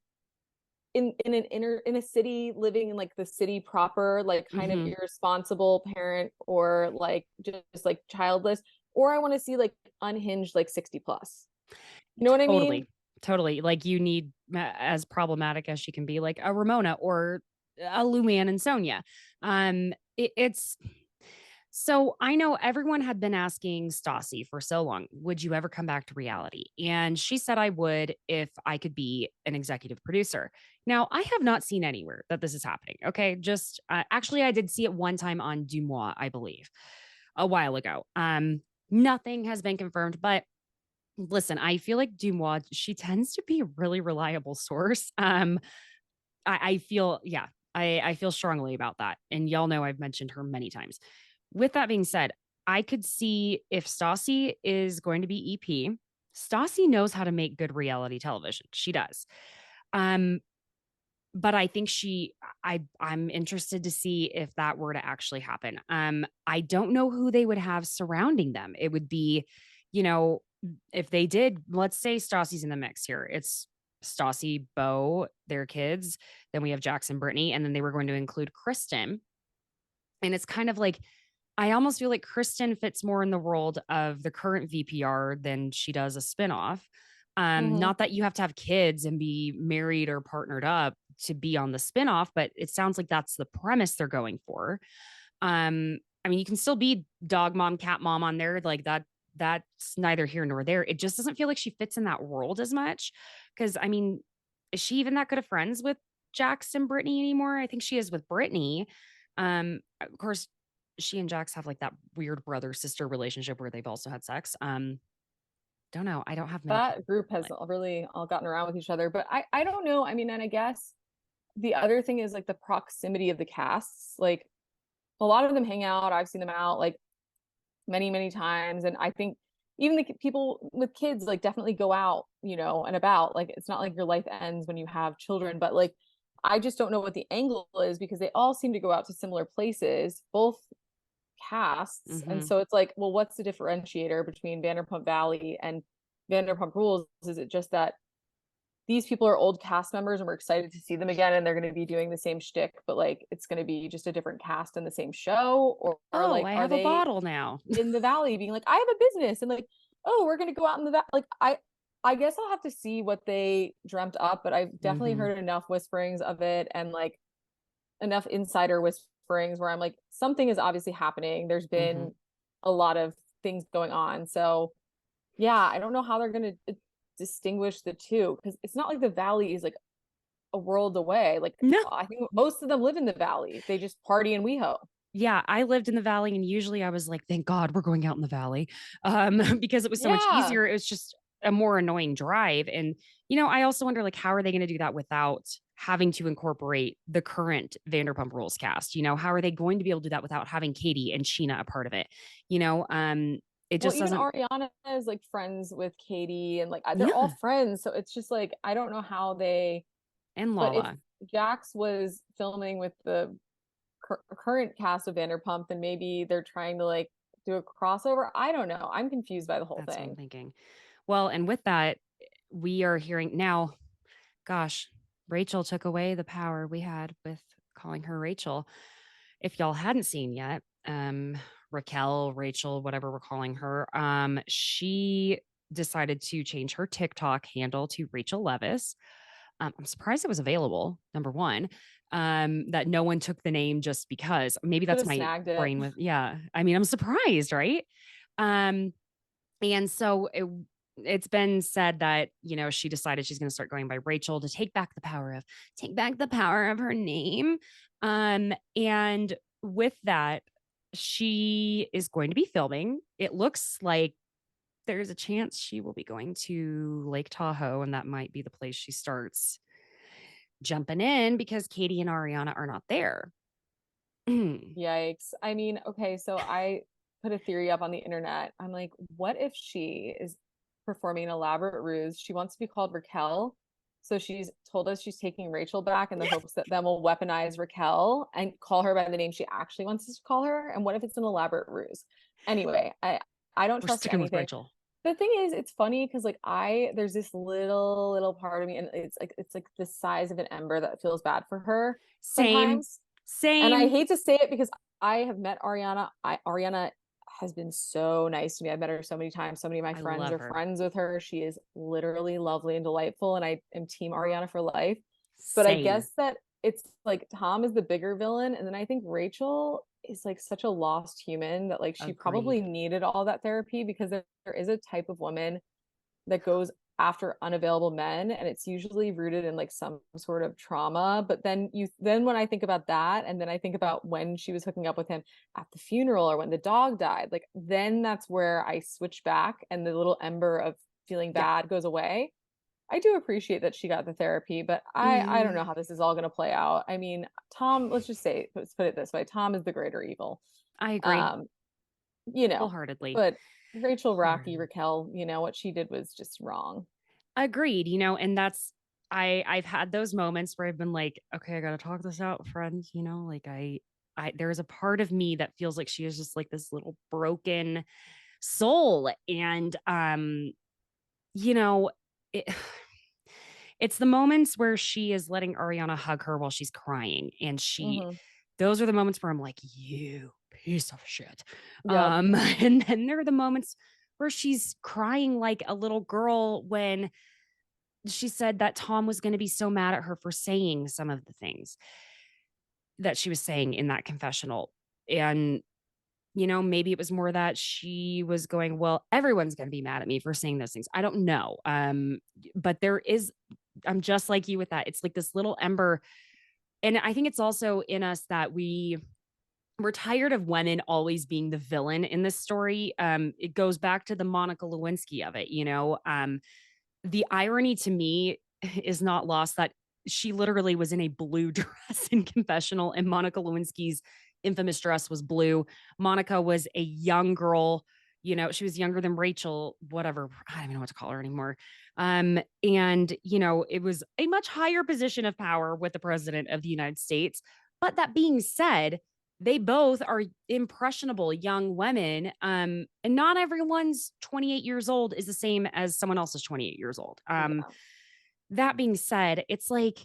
in a city, living in like the city proper, like kind of Hmm. irresponsible parent, or like just like childless, or I want to see like unhinged, like 60 plus. You know what I mean? Totally. Totally. Like you need, as problematic as she can be, like a Ramona or a Luann and Sonia. It's so I know everyone had been asking Stassi for so long, would you ever come back to reality? And she said I would if I could be an executive producer. Now, I have not seen anywhere that this is happening. Okay. Just actually, I did see it one time on Dumois, I believe, a while ago. Nothing has been confirmed, but listen, I feel like Dumois, she tends to be a really reliable source. I feel, yeah, I feel strongly about that. And y'all know I've mentioned her many times. With that being said, I could see if Stassi is going to be EP, Stassi knows how to make good reality television. She does. Um, but I think I'm interested to see if that were to actually happen. I don't know who they would have surrounding them. It would be, you know, if they did, let's say Stassi's in the mix here. It's Stassi, Bo, their kids. Then we have Jackson, Brittany, and then they were going to include Kristen. And it's kind of like I almost feel like Kristen fits more in the world of the current VPR than she does a spinoff. Mm-hmm. Not that you have to have kids and be married or partnered up to be on the spinoff, but it sounds like that's the premise they're going for. I mean, you can still be dog mom, cat mom on there, like that. That's neither here nor there. It just doesn't feel like she fits in that world as much. Because I mean, is she even that good of friends with Jax and Brittany anymore? I think she is with Brittany. Of course, she and Jax have like that weird brother sister relationship where they've also had sex. Don't know. I don't have many people. That group has Like, really all gotten around with each other, but I don't know. I mean, and I guess the other thing is like the proximity of the casts. Like a lot of them hang out. I've seen them out like many times, and I think even the people with kids like definitely go out, you know, and about. Like it's not like your life ends when you have children, but like I just don't know what the angle is because they all seem to go out to similar places, both casts. And mm-hmm. so it's like, well, what's the differentiator between Vanderpump Valley and Vanderpump Rules? Is it just that these people are old cast members and we're excited to see them again and they're going to be doing the same shtick, but like it's going to be just a different cast in the same show? Or Oh, like, I are have a they bottle now. in the valley being like, I have a business, and like, oh, we're going to go out in the valley? Like, I guess I'll have to see what they dreamt up, but I've definitely Mm-hmm. heard enough whisperings of it and like enough insider whisperings where I'm like, something is obviously happening. There's Mm-hmm. been a lot of things going on. So yeah, I don't know how they're going to distinguish the two because it's not like the valley is like a world away. Like No. I think most of them live in the valley. They just party in WeHo. Yeah, I lived in the valley and usually I was like, thank God we're going out in the valley. Because it was so much Yeah. easier. It was just a more annoying drive. And, I also wonder like how are they going to do that without having to incorporate the current Vanderpump Rules cast? How are they going to be able to do that without having Katie and Sheena a part of it? You know, it Well, just even doesn't. Ariana is like friends with Katie and like they're all Yeah. friends. So it's just like I don't know how they, And but if Lala. Jax was filming with the current cast of Vanderpump, then maybe they're trying to like do a crossover. I don't know. I'm confused by the whole That's what I'm thing. thinking. Well, and with that, we are hearing now, gosh, Rachel took away the power we had with calling her Rachel. If y'all hadn't seen yet, Raquel, Rachel, whatever we're calling her, she decided to change her TikTok handle to Rachel Levis. I'm surprised it was available, number one. That no one took the name just because. Maybe Should that's have my snagged it. brain with, yeah. I mean, I'm surprised, right? Um, and so it's been said that, she decided she's going to start going by Rachel to take back the power of her name. And with that, she is going to be filming. It looks like there's a chance she will be going to Lake Tahoe, and that might be the place she starts jumping in because Katie and Ariana are not there. Yikes. I mean, okay, so I put a theory up on the internet. I'm like, what if she is performing an elaborate ruse? She wants to be called Raquel. So she's told us she's taking Rachel back in the hopes that then we'll weaponize Raquel and call her by the name she actually wants us to call her. And what if it's an elaborate ruse? Anyway, I don't We're trust sticking with anything. Rachel. The thing is, it's funny because like there's this little part of me, and it's like the size of an ember that feels bad for her Same, sometimes. And I same. hate to say it because I have met Ariana. Ariana has been so nice to me. I've met her so many times. So many of my I friends love are her. friends with her. She is literally lovely and delightful, and I am team Ariana for life. But I Same. guess that it's like Tom is the bigger villain, and then I think Rachel is like such a lost human that like she probably Agreed. needed all that therapy because there is a type of woman that goes after unavailable men, and it's usually rooted in like some sort of trauma. But then when I think about that, and then I think about when she was hooking up with him at the funeral or when the dog died, like then that's where I switch back and the little ember of feeling Yeah. bad goes away. I do appreciate that she got the therapy, but I don't Hmm. know how this is all going to play out. I mean, Tom, let's put it this way, Tom is the greater evil. I agree um you know, wholeheartedly. but Rachel, Rocky, Wholeheartedly. Raquel, what she did was just wrong. Agreed, and that's I've had those moments where I've been like, okay, I gotta talk this out, friends, like I there's a part of me that feels like she is just like this little broken soul. And you know, it, it's the moments where she is letting Ariana hug her while she's crying. And Hmm. those are the moments where I'm like, you piece of shit. Yep. And then there are the moments where she's crying like a little girl when she said that Tom was going to be so mad at her for saying some of the things that she was saying in that confessional. And, maybe it was more that she was going, well, everyone's going to be mad at me for saying those things. I don't know. But I'm just like you with that. It's like this little ember. And I think it's also in us that we're tired of women always being the villain in this story. It goes back to the Monica Lewinsky of it. The irony to me is not lost that she literally was in a blue dress in confessional, and Monica Lewinsky's infamous dress was blue. Monica was a young girl. She was younger than Rachel, whatever. I don't even know what to call her anymore. And it was a much higher position of power with the president of the United States. But that being said, they both are impressionable young women. And not everyone's 28 years old is the same as someone else's 28 years old. Yeah. That being said, it's like,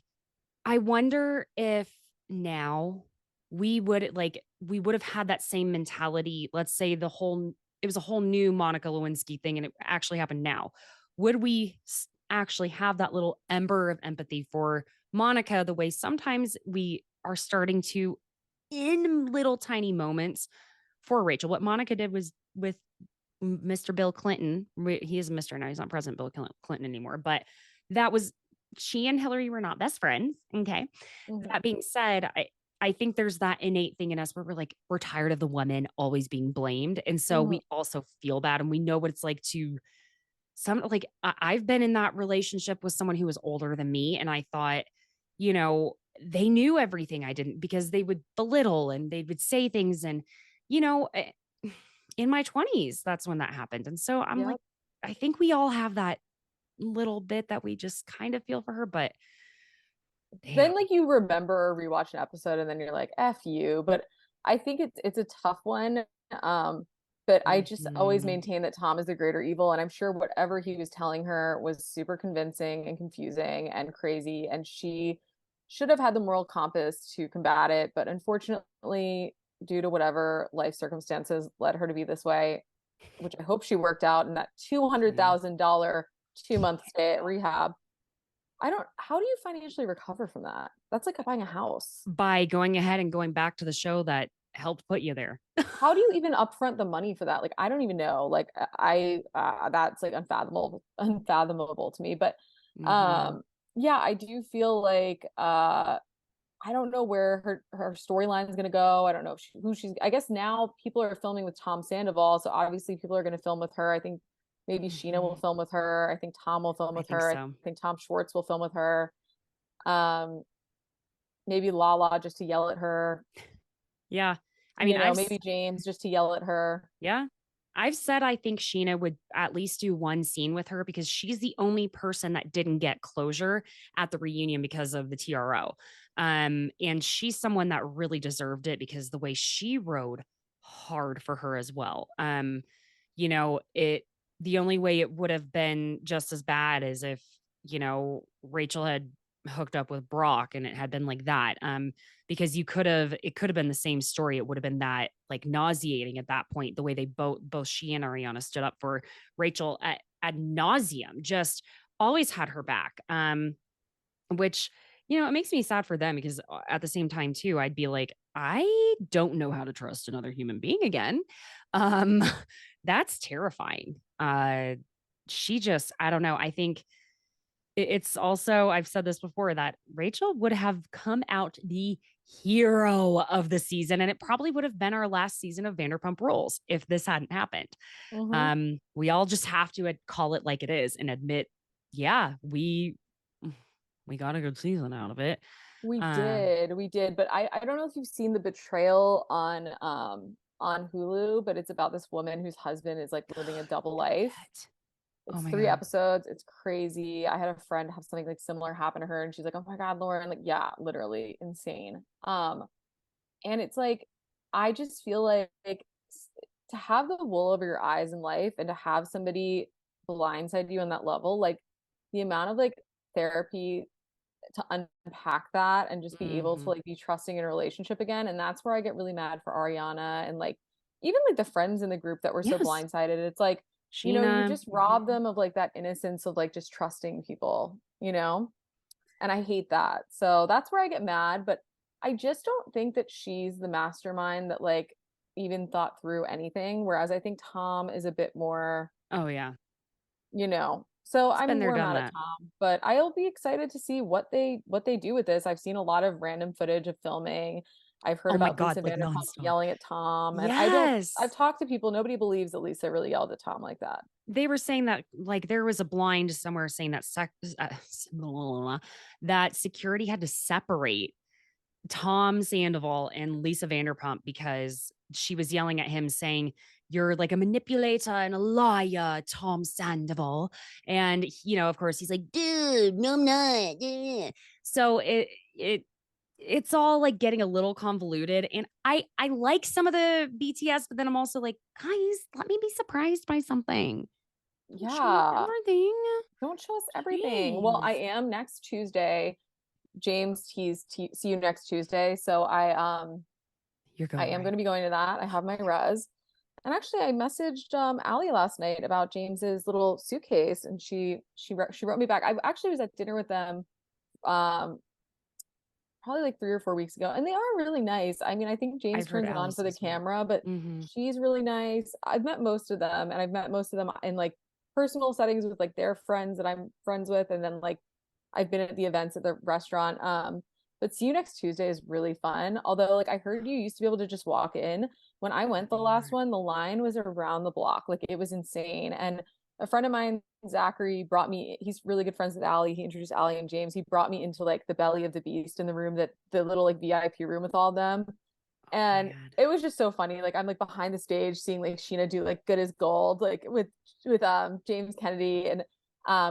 I wonder if now we would have had that same mentality. Let's say it was a whole new Monica Lewinsky thing and it actually happened now. Would we actually have that little ember of empathy for Monica the way sometimes we are starting to in little tiny moments for Rachel? What Monica did was with Mr. Bill Clinton. He is Mr. now. He's not President Bill Clinton anymore, but that was she and Hillary were not best friends. Okay. Hmm. That being said, I think there's that innate thing in us where we're tired of the woman always being blamed. And so Hmm. we also feel bad and we know what it's like to I've been in that relationship with someone who was older than me. And I thought, they knew everything I didn't because they would belittle and they would say things. And, you know, eh, in my 20s, that's when that happened. And so I'm like, Yep. I think we all have that little bit that we just kind of feel for her, but Then damn. like you remember or rewatch an episode and then you're like, F you. But I think it's a tough one. But I just always Mhm. maintain that Tom is the greater evil. And I'm sure whatever he was telling her was super convincing and confusing and crazy. And she should have had the moral compass to combat it. But unfortunately, due to whatever life circumstances led her to be this way, which I hope she worked out in that Yeah. $200,000 2 month stay at rehab. I don't, how do you financially recover from that? That's like buying a house. By going ahead and going back to the show that helped put you there. How do you even upfront the money for that? Like, I don't even know. Like, that's like unfathomable to me. But, Mhm. um, yeah, I do feel like, I don't know where her storyline is going to go. I don't know if who she's, I guess now people are filming with Tom Sandoval. So obviously people are going to film with her. I think maybe Sheena will Mhm. film with her. I think Tom will film I with think her. I so. think Tom Schwartz will film with her. Um, maybe Lala just to yell at her, Yeah. I mean, maybe James just to yell at her. yeah. I've said I think Sheena would at least do one scene with her because she's the only person that didn't get closure at the reunion because of the TRO. And she's someone that really deserved it because the way she rode hard for her as well. It the only way it would have been just as bad as if, Rachel had hooked up with Brock and it had been like that. Because it could have been the same story. It would have been that like nauseating at that point, the way they both she and Ariana stood up for Rachel at nauseum, just always had her back. Which, it makes me sad for them because at the same time too, I'd be like, I don't know how to trust another human being again. Um, that's terrifying. I don't know. I think it's also, I've said this before, that Rachel would have come out the hero of the season, and it probably would have been our last season of Vanderpump Rules if this hadn't happened. Mhm. We all just have to call it like it is and admit, yeah, we got a good season out of it. Uh, We did, but I don't know if you've seen The Betrayal on Hulu, but it's about this woman whose husband is like living a double life. yet. Oh It's my 3 god. episodes. It's crazy. I had a friend have something like similar happen to her and she's like, "Oh my God, Lauren." Like, yeah, literally insane. And it's like I just feel like to have the wool over your eyes in life and to have somebody blindside you on that level, like the amount of like therapy to unpack that and just be able to Mhm. like be trusting in a relationship again. And that's where I get really mad for Ariana and like even like the friends in the group that were so Yes. blindsided. It's like, you Sheena. just rob them of like that innocence of like just trusting people. And I hate that. So that's where I get mad. But I just don't think that she's the mastermind that like even thought through anything. Whereas I think Tom is a bit more, Oh yeah. so It's been I'm there, more done mad at that. Tom, but I'll be excited to see what they do with this. I've seen a lot of random footage of filming. I've heard Oh my about god, Lisa like Vanderpump nonstop. yelling at Tom, and I've Yes. talked to people, nobody believes that Lisa really yelled at Tom like that. They were saying that like there was a blind somewhere saying that that security had to separate Tom Sandoval and Lisa Vanderpump because she was yelling at him saying, "You're like a manipulator and a liar, Tom Sandoval." And of course, he's like, "Dude, no, I'm not." Yeah. So it's all like getting a little convoluted. And I like some of the BTS, but then I'm also like, guys, let me be surprised by something. Don't show us Yeah, everything. don't show us everything. Well, I Jeez. am next Tuesday. James see you next Tuesday. So You're I going, am going right? to be going to that. I have my res. And actually, I messaged Allie last night about James's little suitcase, and she wrote me back. I actually was at dinner with them um probably like 3 or 4 weeks ago, and they are really nice. I mean, I think James I've heard turns it on Alice for the as well. camera, but Mm-hmm. she's really nice. I've met most of them, and I've met most of them in like personal settings with like their friends that I'm friends with, and then like I've been at the events at the restaurant. But See You Next Tuesday is really fun. Although, like I heard you used to be able to just walk in. When I Not went the last anymore. one, the line was around the block. Like it was insane. And a friend of mine, Zachary, brought me, he's really good friends with Allie. He introduced Allie and James. He brought me into like the belly of the beast in the room, that the little like VIP room with all of them. Oh my And god. it was just so funny. Like I'm like behind the stage seeing like Sheena do like Good as Gold, like with James Kennedy, and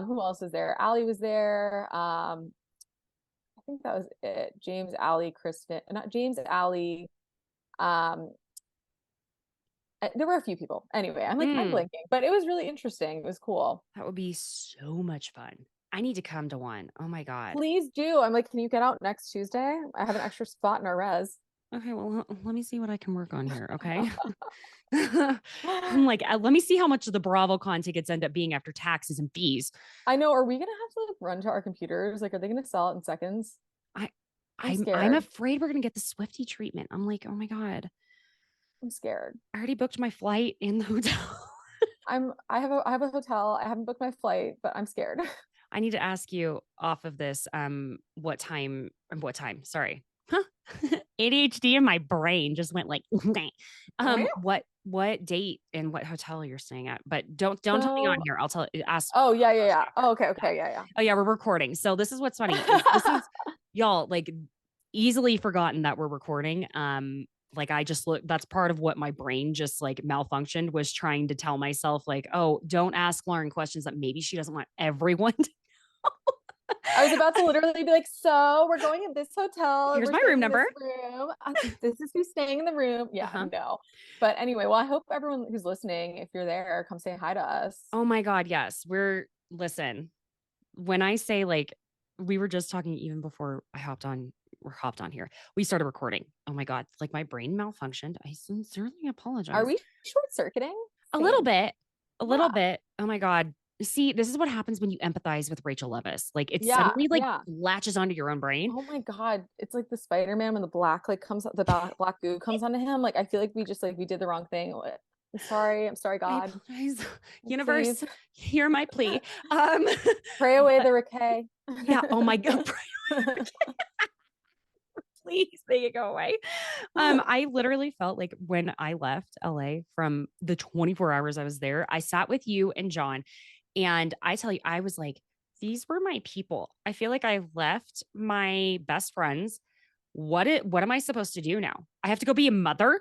who else was there? Allie was there. I think that was it. James, Allie, Kristen, not James, Allie. Um, there were a few people. Anyway, I'm like mind Mm, blanking, but it was really interesting. It was cool. that would be so much fun. I need to come to one. Oh my god. Please do. I'm like, can you get out next Tuesday? I have an extra spot in our res. Okay, well, let me see what I can work on here. Okay. I'm like, let me see how much of the BravoCon tickets end up being after taxes and fees. I know. Are we gonna have to like run to our computers? Like, are they gonna sell it in seconds? I, I'm I'm scared. afraid we're gonna get the Swifty treatment. I'm like, oh my god. I'm scared. I already booked my flight in the hotel. I have a hotel. I haven't booked my flight, but I'm scared. I need to ask you off of this, what time? Sorry. Huh? ADHD in my brain just went like, what date and what hotel you're staying at? But don't tell me on So, here. I'll ask oh yeah, yeah, yeah. after. Oh, okay, Yeah. okay, yeah, Oh yeah, we're recording. So this is what's funny is this yeah. is y'all like easily forgotten that we're recording. like I just look, that's part of what my brain just like malfunctioned, was trying to tell myself like, oh, don't ask Lauren questions that maybe she doesn't want everyone to I was about to literally be like, so we're going in this hotel. here's We're my staying room in this number. room. This is who's staying in the room. Yeah, Uh-huh. no. But anyway, well, I hope everyone who's listening, if you're there, come say hi to us. Oh my God, yes. Listen, when I say like, we were just talking even before I hopped on here. We started recording. Oh my God, like my brain malfunctioned. I sincerely Are apologize. we short circuiting? A little Same. bit, a little Yeah. bit. Oh my God. See, this is what happens when you empathize with Rachel Levis. Like it Yeah. suddenly like Yeah. latches onto your own brain. Oh my God. It's like the Spider-Man when the black like comes the black goo comes onto him. Like I feel like we just like we did the wrong thing. I'm sorry. I'm sorry, I God. apologize. Please Universe, hear my plea. Um, pray away but the Rickey. yeah, oh my God. Please make it go away. I literally felt like when I left LA from the 24 hours I was there, I sat with you and John, and I tell you, I was like, these were my people. I feel like I left my best friends. What am I supposed to do now? I have to go be a mother?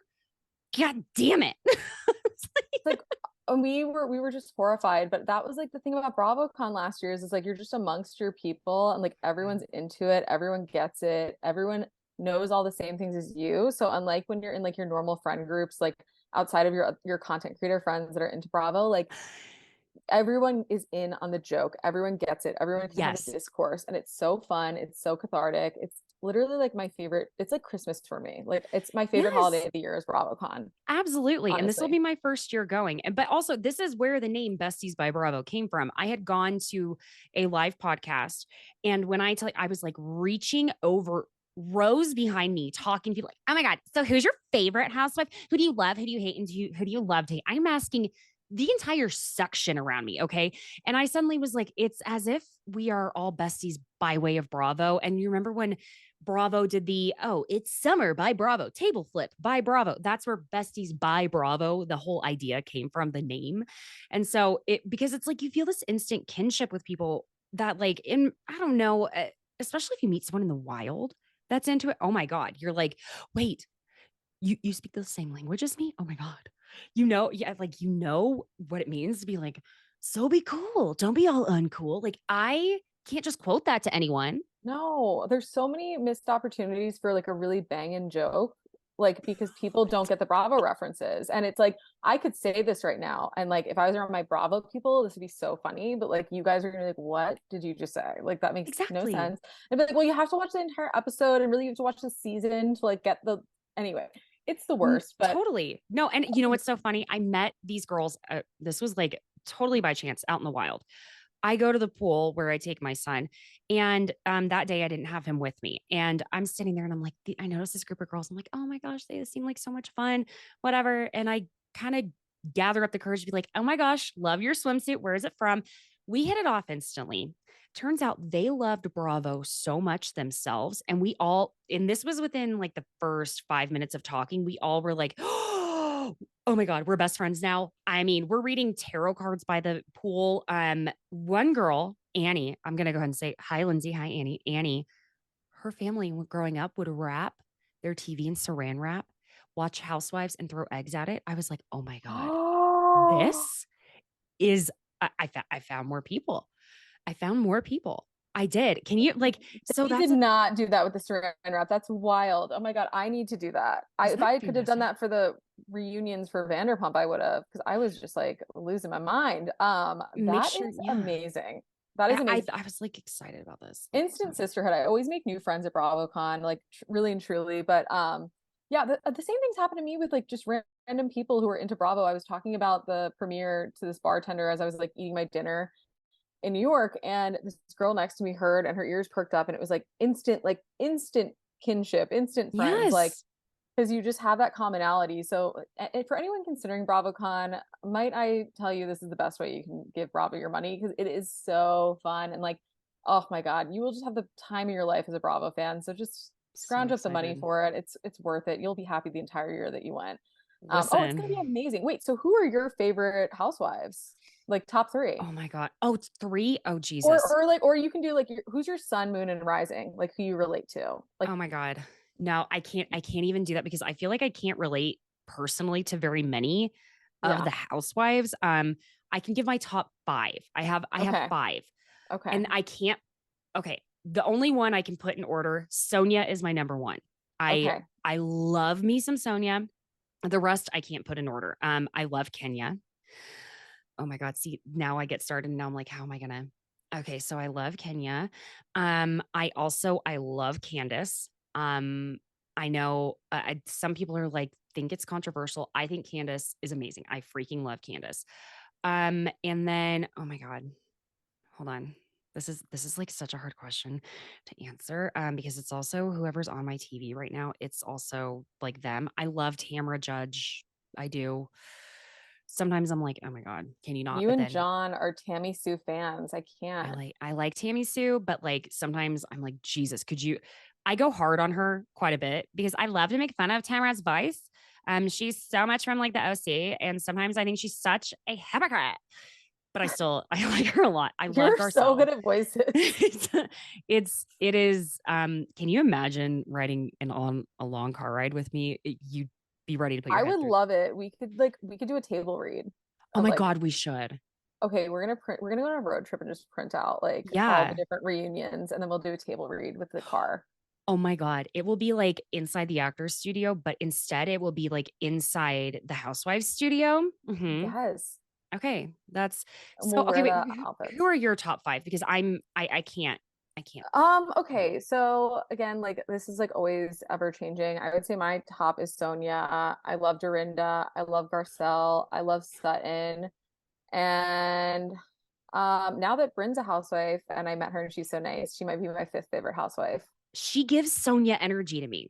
God damn it. It's like we were just horrified, but that was like the thing about BravoCon last year is like you're just amongst your people and like everyone's into it, everyone gets it, everyone knows all the same things as you. So unlike when you're in like your normal friend groups, like outside of your content creator friends that are into Bravo, like everyone is in on the joke. Everyone gets it. Everyone can have a Yes. discourse and it's so fun. It's so cathartic. It's literally like my favorite. It's like Christmas for me. Like it's my favorite holiday Yes. of the year is BravoCon, Absolutely. And this will honestly. be my first year going. But also, this is where the name Besties by Bravo came from. I had gone to a live podcast. And when I tell you, I was like reaching over rows behind me, talking to people like, oh my God. So who's your favorite housewife? Who do you love? Who do you hate? And who do you love to hate? I'm asking the entire section around me. Okay. And I suddenly was like, it's as if we are all besties by way of Bravo. And you remember when Bravo did the, oh, it's summer by Bravo, table flip by Bravo. That's where Besties by Bravo, the whole idea came from, the name. And so because it's like you feel this instant kinship with people that, like, I don't know, especially if you meet someone in the wild that's into it. Oh my God. You're like, wait, you speak the same language as me? Oh my God. Yeah, like, what it means to be like, so be cool. Don't be all uncool. Like, I can't just quote that to anyone. No, there's so many missed opportunities for like a really banging joke, like because people don't get the Bravo references. And it's like, I could say this right now. And like, if I was around my Bravo people, this would be so funny. But like, you guys are gonna be like, what did you just say? Like, that makes no Exactly. sense. And be like, well, you have to watch the entire episode and really you have to watch the season to like get the, anyway, it's the worst. But Totally. No, and you know what's so funny? I met these girls. This was like totally by chance out in the wild. I go to the pool where I take my son, and that day I didn't have him with me. And I'm sitting there, and I'm like, I noticed this group of girls. I'm like, oh my gosh, they seem like so much fun, whatever. And I kind of gather up the courage to be like, oh my gosh, love your swimsuit. Where is it from? We hit it off instantly. Turns out they loved Bravo so much themselves. And and this was within like the first 5 minutes of talking, we all were like, oh my God, we're best friends now. I mean, we're reading tarot cards by the pool. One girl, Annie, I'm going to go ahead and say, hi, Lindsay. Hi, Annie. Annie, her family growing up would wrap their TV in saran wrap, watch Housewives and throw eggs at it. I was like, oh my God, oh, this is, I found more people. I found more people. I did. Can you like, so we did that's, not do that with the saran wrap. That's wild. Oh my God, I need to do that. isn't If that I could have done fantastic? that for the reunions for Vanderpump, I would have, because I was just like losing my mind. Make That sure. is Yeah. amazing. That is amazing. I was like excited about this. Instant sisterhood. I always make new friends at BravoCon, like really and truly. But yeah, the same things happen to me with like just random people who are into Bravo. I was talking about the premiere to this bartender as I was like eating my dinner in New York, and this girl next to me heard, and her ears perked up, and it was like instant kinship, instant friends, like Yes. because you just have that commonality. So, for anyone considering BravoCon, might I tell you this is the best way you can give Bravo your money because it is so fun and like, oh my God, you will just have the time of your life as a Bravo fan. So just So scrounge up the money excited. for it. It's worth it. You'll be happy the entire year that you went. Oh, it's gonna be Listen. amazing. Wait, so who are your favorite housewives? Like top three? Oh my God. Oh, it's three. Oh, Or Jesus. or like or you can do like who's your sun, moon, and rising, like who you relate to. Like Oh my God. No, I can't even do that because I feel like I can't relate personally to very many of Yeah. the housewives. I can give my top 5. I have Okay. 5. Okay. And I can't okay. The only one I can put in order, Sonia is my number 1. I Okay. I love me some Sonia. The rest I can't put in order. I love Kenya. Oh my God. See, now I get started and now I'm like, how am I gonna? Okay, so I love Kenya. I love Candace. I know some people are like think it's controversial. I think Candace is amazing. I freaking love Candace. And then oh my God, hold on. This is like such a hard question to answer. Because it's also whoever's on my TV right now. It's also like them. I love Tamra Judge. I do. Sometimes I'm like, oh my God, can you not? You But and then John are Tammy Sue fans. I can't. I like Tammy Sue, but like sometimes I'm like, Jesus, could you? I go hard on her quite a bit because I love to make fun of Tamara's voice. She's so much from like the OC, and sometimes I think she's such a hypocrite. But I like her a lot. I love You're so Garcelle. good at voices. It is. Can you imagine riding on a long car ride with me? You'd be ready to put your I head would through. love it. We could do a table read Oh of my like, God, we should. okay, we're gonna go on a road trip and just print out like all the Yeah. different reunions and then we'll do a table read with the car. Oh my God. It will be like inside the actor's studio, but instead it will be like inside the housewives studio. Yes. Okay. That's And so we'll okay. wear Wait, the who outfits. are your top 5? Because I can't. Okay, so again, like this is like always ever changing. I would say my top is Sonia. I love Dorinda. I love Garcelle. I love Sutton. And now that Bryn's a housewife and I met her and she's so nice, she might be my fifth favorite housewife. She gives Sonia energy to me.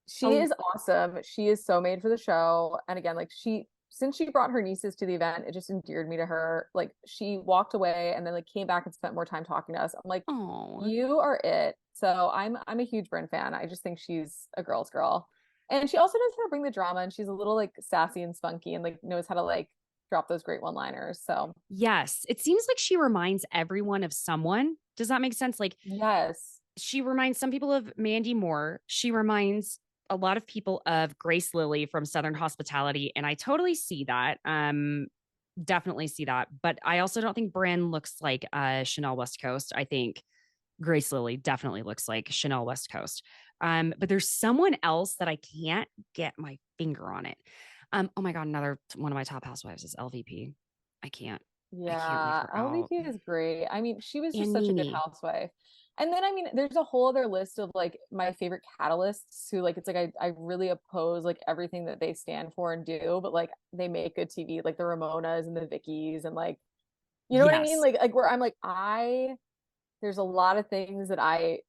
She Oh, is awesome. She is so made for the show. And again, like since she brought her nieces to the event, it just endeared me to her. Like she walked away and then like came back and spent more time talking to us. I'm like, oh. you are it. So I'm a huge Bryn fan. I just think she's a girl's girl. And she also knows how to bring the drama and she's a little like sassy and spunky and like knows how to like drop those great one-liners. So Yes. It seems like she reminds everyone of someone. Does that make sense? Like yes. she reminds some people of Mandy Moore. She reminds a lot of people of Grace Lilly from Southern Hospitality. And I totally see that. Definitely see that. But I also don't think Bryn looks like Chanel West Coast. I think Grace Lilly definitely looks like Chanel West Coast. But there's someone else that I can't get my finger on it. Oh my God, another one of my top housewives is LVP. I can't, I can't leave Yeah, her out. LVP is great. I mean, she was just And such a good Nene. housewife. And then I mean, there's a whole other list of like my favorite catalysts who like it's like I really oppose like everything that they stand for and do, but like they make good TV, like the Ramonas and the Vickies and like you know what I mean? Yes. Like where I'm like, there's a lot of things that I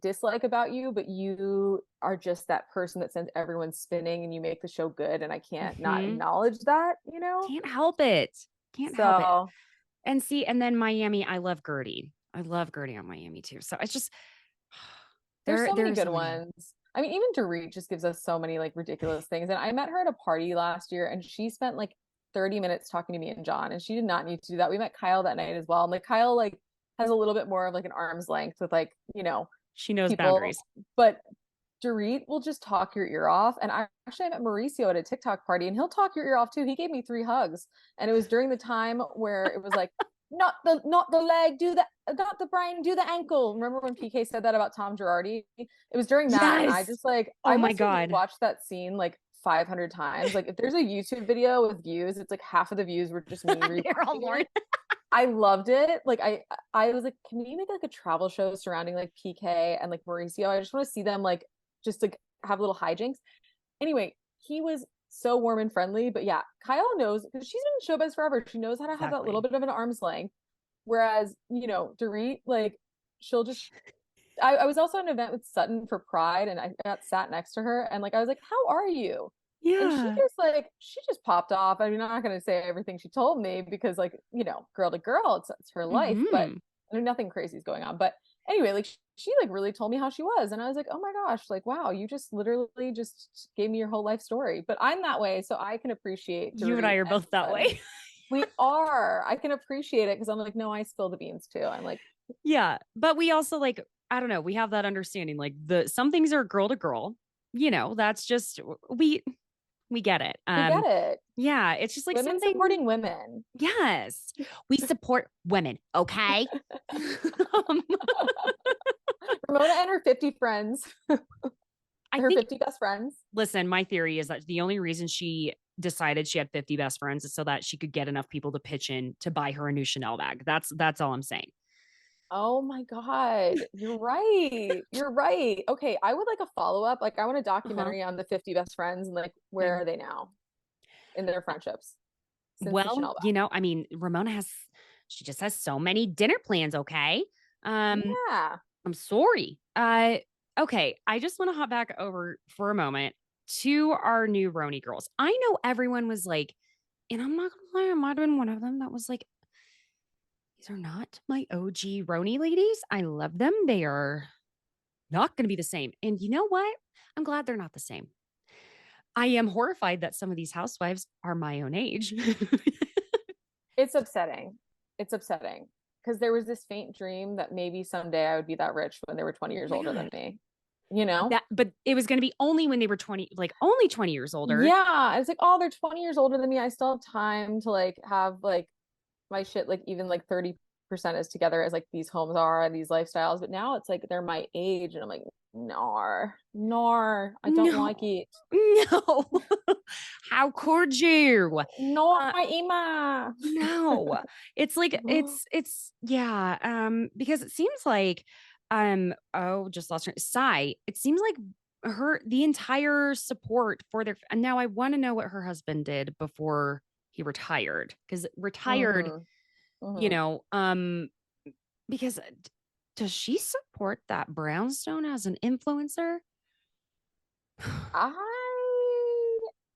dislike about you, but you are just that person that sends everyone spinning and you make the show good and I can't not Hmm. acknowledge that, you know? Can't help it. Can't help it. So And see, and then Miami, I love Gertie. I love Gertie on Miami too. So it's just there's so there many are good so many. ones. I mean, even Dorit just gives us so many like ridiculous things. And I met her at a party last year and she spent like 30 minutes talking to me and John, and she did not need to do that. We met Kyle that night as well. And like Kyle like has a little bit more of like an arm's length with like, She knows people, boundaries. but Dorit will just talk your ear off. And I met Mauricio at a TikTok party and he'll talk your ear off too. He gave me 3 hugs. And it was during the time where it was like, not the leg, do the not the brain, do the ankle. Remember when PK said that about Tom Girardi? It was during that. And I Yes. just like Oh I my must have God. watched that scene like 500 times. Like if there's a YouTube video with views, it's like half of the views were just me They're all rewatching Lauren. it. I loved it. Like I was like, can we make like a travel show surrounding like PK and like Mauricio? I just want to see them like just like have little hijinks. Anyway, he was so warm and friendly. But yeah, Kyle knows because she's been in showbiz forever. She knows how to have that little Exactly. bit of an arm's length. Whereas, Dorit, like she'll just I was also at an event with Sutton for Pride and I got sat next to her and like I was like, how are you? And Yeah. she just popped off. I mean, I'm not gonna say everything she told me because like, girl to girl, it's her life, but Hmm. I mean, nothing crazy is going on. But anyway, like she like really told me how she was. And I was like, oh my gosh, like wow, you just literally just gave me your whole life story. But I'm that way, so I can appreciate You and I Dorit are and both that Sutton. way. We are. I can appreciate it because I'm like, no, I spill the beans too. I'm like, Yeah. But we also like, I don't know, we have that understanding. Like some things are girl to girl. That's just we get it. We get it. Yeah, it's just like Women something. supporting women. Yes. We support women, okay? um, Ramona and her 50 friends, I her think 50 best friends. listen, my theory is that the only reason she decided she had 50 best friends is so that she could get enough people to pitch in to buy her a new Chanel bag. That's all I'm saying. Oh my God. You're right. You're right. Okay. I would like a follow-up. Like, I want a Uh-huh. documentary on the 50 best friends and like, where Same. are they now in their friendships since the Well, Chanel I mean, Ramona she just has so many dinner plans, okay? bag. Um, Yeah. I'm sorry. Okay, I just want to hop back over for a moment to our new RHONY girls. I know everyone was like, and I'm not gonna lie, I might have been one of them that was like, these are not my OG RHONY ladies. I love them. They are not going to be the same. And you know what? I'm glad they're not the same. I am horrified that some of these housewives are my own age. It's upsetting. It's upsetting because there was this faint dream that maybe someday I would be that rich when they were 20 Oh years my older than God. me, you know? But it was going to be only when they were 20, like only 20 years older. Yeah. It's like, oh, they're 20 years older than me. I still have time to like have like my shit, like even like 30% as together as like these homes are and these lifestyles. But now it's like they're my age and I'm like, nor, nor, I don't No, like it. no. How could you? Nor, Uh, Ima. no, it's like yeah. Because it seems like oh, just lost her Sai. It seems like the entire support for their and now I want to know what her husband did before he retired because retired, Mm-hmm. you Mm-hmm. know, because does she support that brownstone as an influencer? I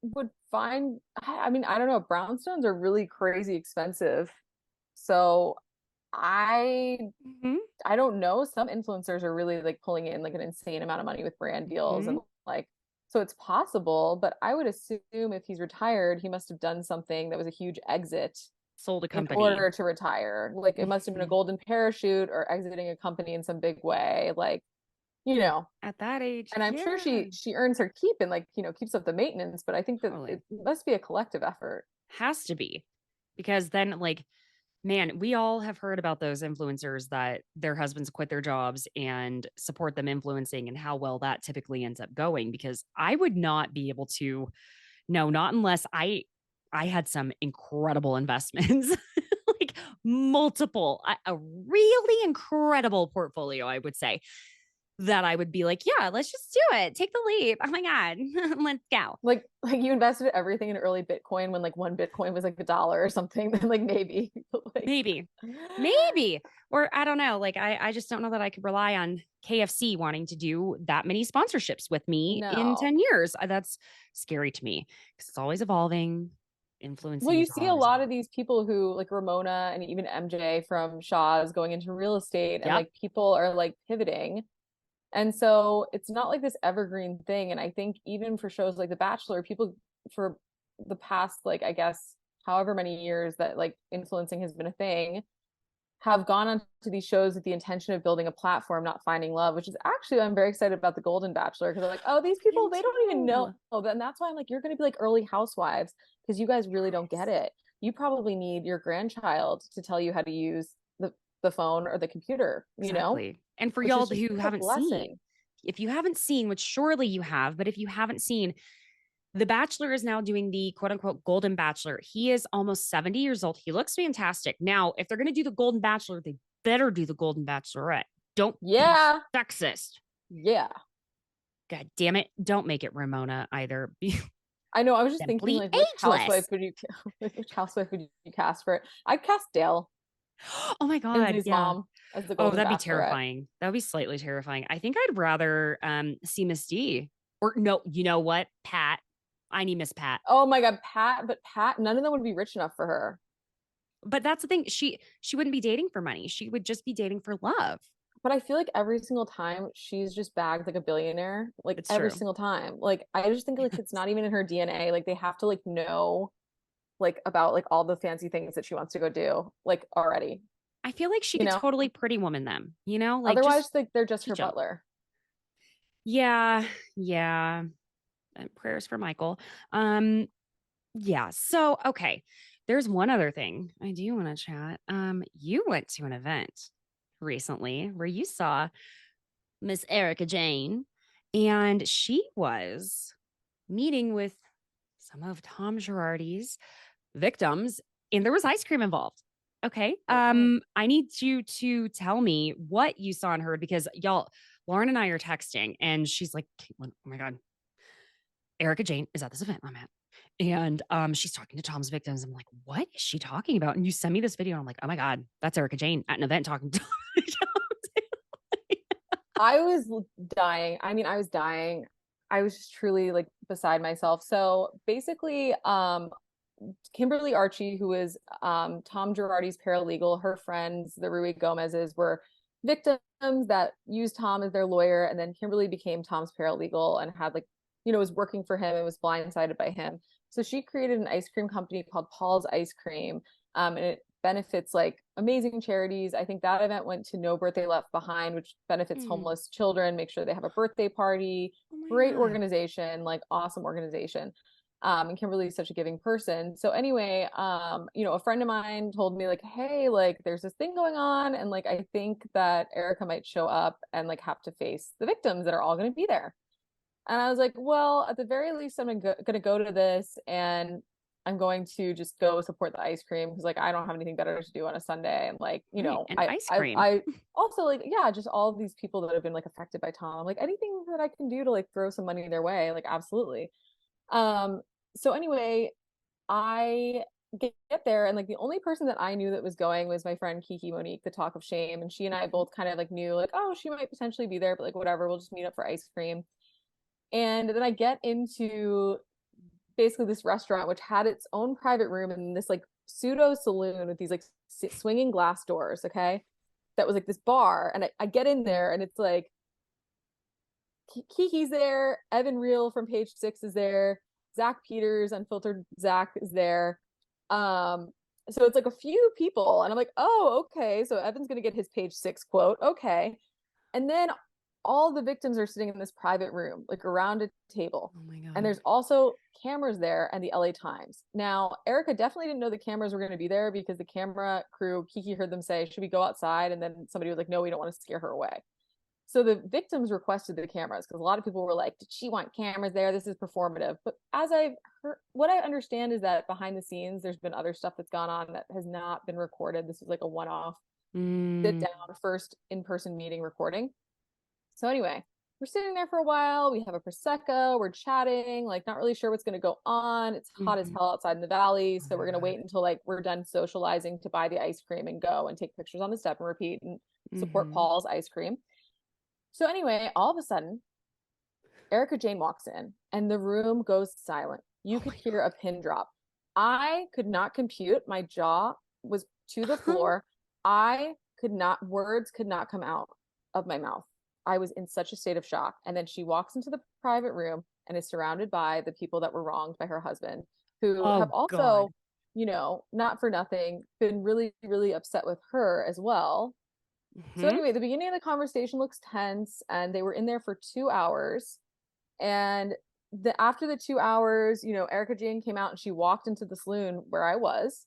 would find, I mean, I don't know. Brownstones are really crazy expensive. So I Mhm, I don't know. Some influencers are really like pulling in like an insane amount of money with brand deals mhm. and like so it's possible, but I would assume if he's retired, he must have done something that was a huge exit Sold a in company. order to retire. Like it must have been a Mhm. golden parachute or exiting a company in some big way. Like, you know, At that age, and I'm sure yeah, she earns her keep and like, keeps up the maintenance, but I think that totally. it must be a collective effort. Has to be. Because then, like, man, we all have heard about those influencers that their husbands quit their jobs and support them influencing and how well that typically ends up going. Because I would not be able to, no, not unless I had some incredible investments, like multiple, a really incredible portfolio, I would say that I would be like, yeah, let's just do it. Take the leap. Oh my God, let's go. Like you invested everything in early Bitcoin when like one Bitcoin was like $1 or something, then like maybe like Maybe, maybe, or I don't know. Like, I just don't know that I could rely on KFC wanting to do that many sponsorships with me in no. 10 years. That's scary to me because it's always evolving. Well, Influencing you is see a always lot of evolving. these people who like Ramona and even MJ from Shaw's going into real estate and Yep. like people are like pivoting. And so it's not like this evergreen thing. And I think even for shows like The Bachelor, people for the past, like, I guess, however many years that like influencing has been a thing, have gone on to these shows with the intention of building a platform, not finding love, which is actually, I'm very excited about The Golden Bachelor because I'm like, oh, these I am people, they don't even know. too. And that's why I'm like, you're going to be like early housewives because you guys really don't get Yes, it. You probably need your grandchild to tell you how to use the phone or the computer, exactly. And for which y'all is just who a haven't seen, blessing. if you haven't seen, which surely you have, but if you haven't seen, The Bachelor is now doing the quote unquote Golden Bachelor. He is almost 70 years old. He looks fantastic. Now, if they're going to do the Golden Bachelor, they better do the Golden Bachelorette. Don't be Yeah. sexist. Yeah. God damn it. Don't make it Ramona either. Be I know. I was just thinking simply like which housewife ageless. would you like which housewife would you cast for it? I'd cast Dale, Oh my God. Lindsay's Yeah. mom, as the Oh, Golden that'd be Bachelorette. terrifying. That would be slightly terrifying. I think I'd rather see Miss D. Or no, you know what? Pat. I need Miss Pat. Oh my God, Pat, but Pat, none of them would be rich enough for her. But that's the thing. She wouldn't be dating for money. She would just be dating for love. But I feel like every single time she's just bagged like a billionaire, like It's every true. single time. Like I just think like it's not even in her DNA. Like they have to like know like about like all the fancy things that she wants to go do like already. I feel like she you could know? totally Pretty Woman them, you know, like just Otherwise, like they're just her teach them. butler. Yeah, yeah. Prayers for Michael. Um, yeah. So, okay. There's one other thing I do want to chat. You went to an event recently where you saw Miss Erica Jane, and she was meeting with some of Tom Girardi's victims, and there was ice cream involved. Okay. There was. I need you to tell me what you saw and heard because y'all, Lauren and I are texting, and she's like, "Oh my God, Erica Jane is at this event I'm at." And she's talking to Tom's victims. I'm like, what is she talking about? And you send me this video. And I'm like, oh my God, that's Erica Jane at an event talking to I was dying. I mean, I was dying. I was just truly like beside myself. So basically, Kimberly Archie, who is Tom Girardi's paralegal, her friends, the Rui Gomez's, were victims that used Tom as their lawyer, and then Kimberly became Tom's paralegal and had like, was working for him and was blindsided by him. So she created an ice cream company called Paul's Ice Cream, and it benefits like amazing charities. I think that event went to No Birthday Left Behind, which benefits Mm. homeless children, make sure they have a birthday party. Oh my Great God. organization, like awesome organization. And Kimberly is such a giving person. So anyway, a friend of mine told me like, hey, like there's this thing going on, and like I think that Erica might show up and like have to face the victims that are all going to be there. And I was like, well, at the very least, I'm gonna go to this, and I'm going to just go support the ice cream because like I don't have anything better to do on a Sunday. And like, Right. And I ice I cream. I also like, yeah, just all of these people that have been like affected by Tom. Like anything that I can do to like throw some money their way, like absolutely. Um, so anyway, I get there, and like the only person that I knew that was going was my friend Kiki Monique, the talk of shame. And she and I both kind of like knew like, oh, she might potentially be there, but like whatever, we'll just meet up for ice cream. And then I get into basically this restaurant, which had its own private room and this like pseudo saloon with these like swinging glass doors. Okay. That was like this bar. And I get in there, and it's like Kiki's there, Evan Reel from Page Six is there, Zach Peters, Unfiltered Zach is there. Um, so it's like a few people, and I'm like, oh, okay. So Evan's gonna get his Page Six quote, okay. And then all the victims are sitting in this private room, like around a table. Oh my And God. there's also cameras there and the LA Times. Now, Erica definitely didn't know the cameras were going to be there because the camera crew, Kiki heard them say, should we go outside? And then somebody was like, no, we don't want to scare her away. So the victims requested the cameras because a lot of people were like, did she want cameras there? This is performative. But as I've heard, what I understand is that behind the scenes, there's been other stuff that's gone on that has not been recorded. This was like a one-off sit Mm. down first in-person meeting recording. So anyway, we're sitting there for a while. We have a prosecco. We're chatting, like not really sure what's going to go on. It's hot as Mhm. hell outside in the valley, Oh so my we're going to God. wait until like we're done socializing to buy the ice cream and go and take pictures on the step and repeat and support Mhm. Paul's ice cream. So anyway, all of a sudden, Erica Jane walks in and the room goes silent. You Oh could my hear a pin drop. I could not compute. My jaw was to the God. floor. I could not, words could not come out of my mouth. I was in such a state of shock. And then she walks into the private room and is surrounded by the people that were wronged by her husband, who have Oh God. also, not for nothing, been really, really upset with her as well. So, Mhm. anyway, the beginning of the conversation looks tense, and they were in there for 2 hours. And after the 2 hours, Erica Jane came out and she walked into the saloon where I was.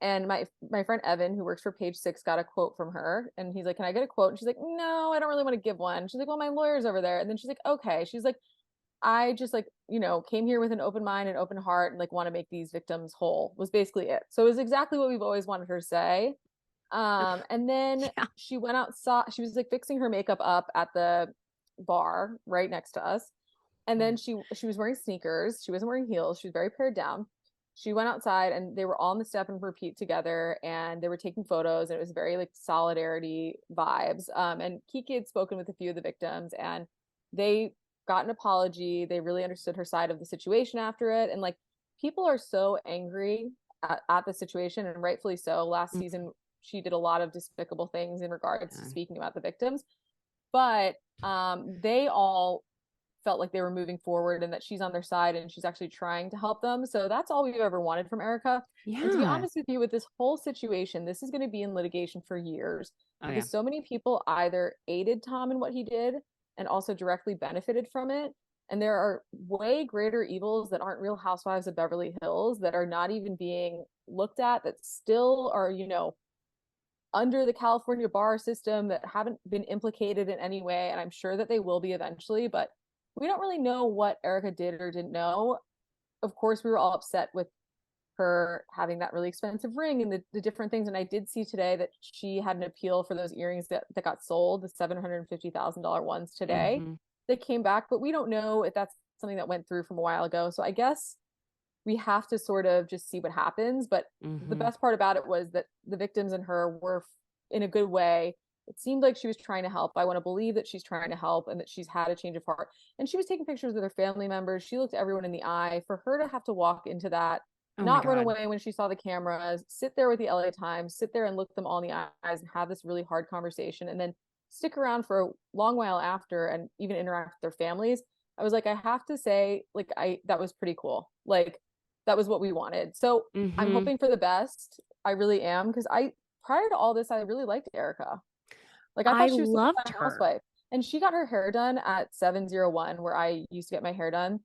And my friend Evan, who works for Page Six, got a quote from her. And he's like, can I get a quote? And she's like, no, I don't really want to give one. She's like, well, my lawyer's over there. And then she's like, okay. She's like, I just like, came here with an open mind and open heart and like want to make these victims whole, was basically it. So it was exactly what we've always wanted her to say. And then Yeah. she went outside. She was like fixing her makeup up at the bar right next to us. And then Oh. she was wearing sneakers. She wasn't wearing heels. She was very pared down. She went outside, and they were all in the step and repeat together, and they were taking photos, and it was very like solidarity vibes. And Kiki had spoken with a few of the victims, and they got an apology. They really understood her side of the situation after it. And like people are so angry at the situation, and rightfully so. Last Mm. season, she did a lot of despicable things in regards to Yeah. speaking about the victims, but they all felt like they were moving forward and that she's on their side and she's actually trying to help them. So that's all we've ever wanted from Erica. And to be Yeah. honest with you, with this whole situation, this is going to be in litigation for years Oh yeah. because so many people either aided Tom in what he did and also directly benefited from it. And there are way greater evils that aren't Real Housewives of Beverly Hills that are not even being looked at, that still are, under the California bar system, that haven't been implicated in any way. And I'm sure that they will be eventually, but we don't really know what Erica did or didn't know. Of course, we were all upset with her having that really expensive ring and the different things. And I did see today that she had an appeal for those earrings that got sold, the $750,000 ones today. Mm-hmm. They came back, but we don't know if that's something that went through from a while ago. So I guess we have to sort of just see what happens. But the best part about it was that the victims and her were in a good way. It seemed like she was trying to help. I want to believe that she's trying to help and that she's had a change of heart. And she was taking pictures with her family members. She looked everyone in the eye. For her to have to walk into that, Oh my not run God. away when she saw the cameras, sit there with the LA Times, sit there and look them all in the eyes and have this really hard conversation, and then stick around for a long while after and even interact with their families. I was like, I have to say, like, that was pretty cool. Like, that was what we wanted. So I'm Mm-hmm. hoping for the best. I really am, because prior to all this, I really liked Erica. Like, I I thought she was such a loved fun her. housewife. And she got her hair done at 701, where I used to get my hair done.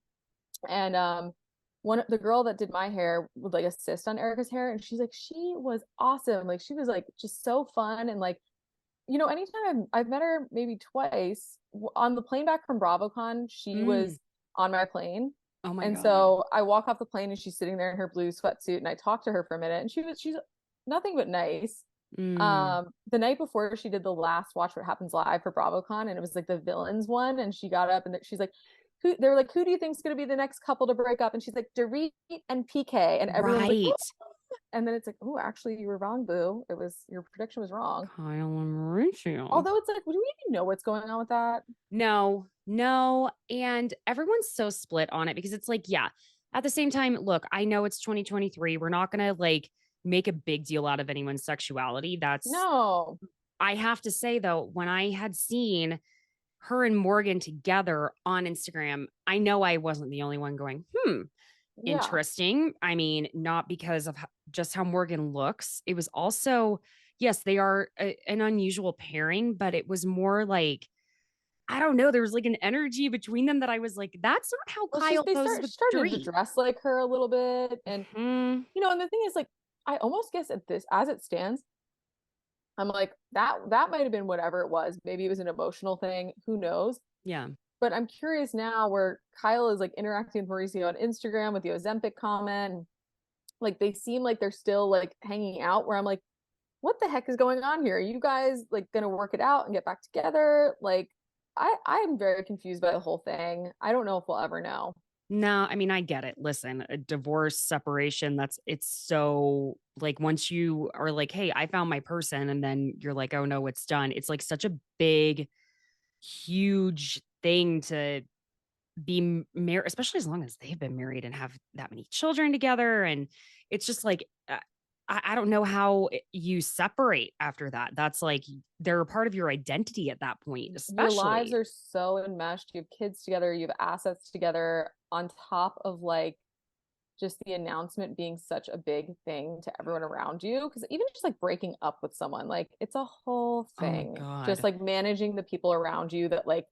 And the girl that did my hair would like assist on Erica's hair, and she's like, she was awesome. Like, she was like just so fun. And like, anytime I've met her maybe twice on the plane back from BravoCon, she Mm. was on my plane. Oh my And God. so I walk off the plane and she's sitting there in her blue sweatsuit, and I talked to her for a minute, and she's nothing but nice. Mm. The night before she did the last Watch What Happens Live for BravoCon, and it was like the villains one, and she got up and she's like, they're like, who do you think is going to be the next couple to break up? And she's like, Dorit and PK, and everyone's like, oh. Right. And then it's like, oh, actually, you were wrong, boo. Your prediction was wrong. Kyle and Mauricio. Although it's like, do we even know what's going on with that? No, no. And everyone's so split on it because it's like, yeah, at the same time, look, I know it's 2023. We're not going to like make a big deal out of anyone's sexuality. No. I have to say though, when I had seen her and Morgan together on Instagram, I know I wasn't the only one going, Yeah. interesting. I mean, not because of just how Morgan looks. It was also, yes, they are an unusual pairing, but it was more like, I don't know. There was like an energy between them that I was like, that's not how Well, Kyle poses she with started to Dorit. dress like her a little bit. And, Hmm. and the thing is, like, I almost guess at this, as it stands, I'm like, that might have been whatever it was. Maybe it was an emotional thing. Who knows? Yeah. But I'm curious now where Kyle is like interacting with Mauricio on Instagram with the Ozempic comment. Like, they seem like they're still like hanging out, where I'm like, what the heck is going on here? Are you guys like gonna work it out and get back together? Like, I'm very confused by the whole thing. I don't know if we'll ever know. No, I mean, I get it. Listen, a divorce, separation, it's so like once you are like, hey, I found my person, and then you're like, oh no, it's done. It's like such a big, huge thing to be married, especially as long as they've been married and have that many children together. And it's just like, I don't know how you separate after that. That's like they're a part of your identity at that point, Your lives especially. are so enmeshed. You have kids together, you have assets together, on top of like just the announcement being such a big thing to everyone around you. Because even just like breaking up with someone, like, it's a whole Oh my thing. Just God. like managing the people around you that like,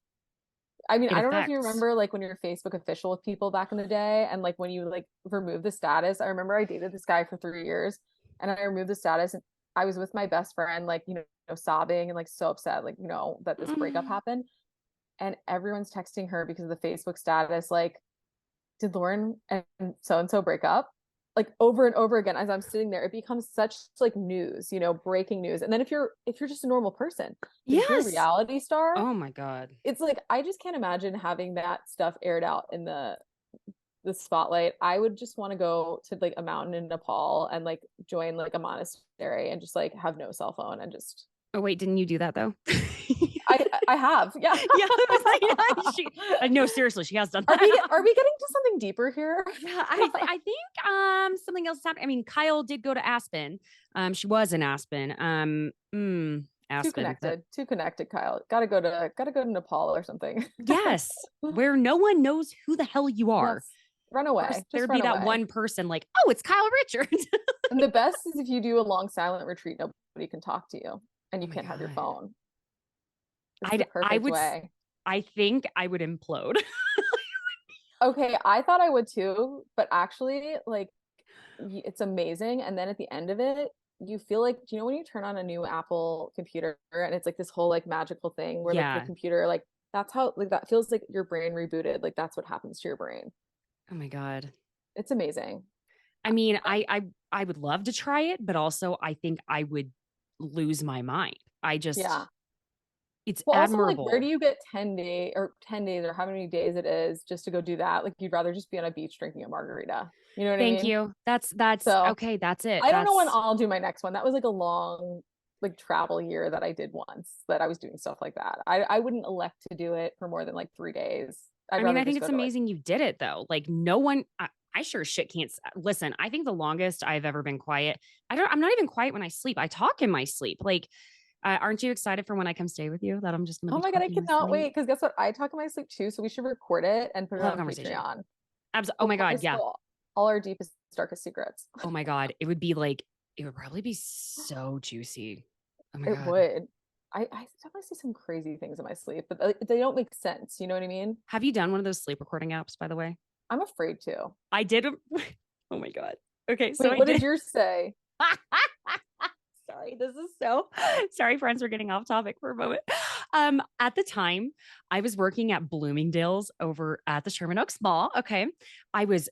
I mean, It I don't know if you affects. remember like when you're Facebook official with people back in the day, and like when you like remove the status. I remember I dated this guy for 3 years, and I removed the status, and I was with my best friend, like, sobbing and like so upset, like, that this breakup Mm. happened. And everyone's texting her because of the Facebook status, like, did Lauren and so break up? Like, over and over again as I'm sitting there, it becomes such like news, breaking news. And then if you're just a normal person, but if you're a Yes. reality star, Oh my God. it's like, I just can't imagine having that stuff aired out in the spotlight. I would just want to go to like a mountain in Nepal and like join like a monastery and just like have no cell phone and just. Oh wait, didn't you do that though? I have, yeah. Yeah, I was like, no, seriously, she has done Are we that. are we getting to something deeper here? Yeah, I think something else happened. I mean, Kyle did go to Aspen. She was in Aspen. Aspen. That Too connected, Kyle. Gotta go to Nepal or something. yes, where no one knows who the hell you are. Yes. Run First, away. Just there'd run be that away. one person like, oh, it's Kyle Richards. And the best is if you do a long silent retreat, nobody can talk to you and Oh you my can't have your God. phone. It's the I perfect would, way. I think I would implode. Okay, I thought I would too, but actually, like, it's amazing. And then at the end of it, you feel like, do you know when you turn on a new Apple computer and it's like this whole like magical thing where like the Yeah. computer, like, that's how, like, that feels like your brain rebooted. Like, that's what happens to your brain. Oh my God. It's amazing. I mean, I would love to try it, but also I think I would lose my mind. I Yeah. just, it's Well, also, like, where do admirable. you get 10 days or how many days it is just to go do that? Like, you'd rather just be on a beach drinking a margarita. You know what I Thank mean? you. That's So okay. That's it. I don't know when That's, I'll do my next one. That was like a long, like, travel year that I did once that I was doing stuff like that. I wouldn't elect to do it for more than like 3 days. I'd I mean, rather I think just go it's to like, amazing you did it though. Like, no one, I sure as shit can't listen. I think the longest I've ever been quiet, I'm not even quiet when I sleep. I talk in my sleep. Like, aren't you excited for when I come stay with you that I'm just going to oh be my God, I talking in my cannot sleep? wait. Because guess what? I talk in my sleep too. So we should record it and put it We'll have a on conversation. Patreon. Oh my We'll God. probably Yeah. spill all our deepest, darkest secrets. Oh my God. It would be like, it would probably be so juicy. Oh my It God. would. I definitely see some crazy things in my sleep, but they don't make sense. You know what I mean? Have you done one of those sleep recording apps, by the way? I'm afraid to. I did. Oh my God. Okay. So Wait, I what did did. yours say? Sorry, this is so sorry, friends. We're getting off topic for a moment. At the time, I was working at Bloomingdale's over at the Sherman Oaks Mall. Okay. It was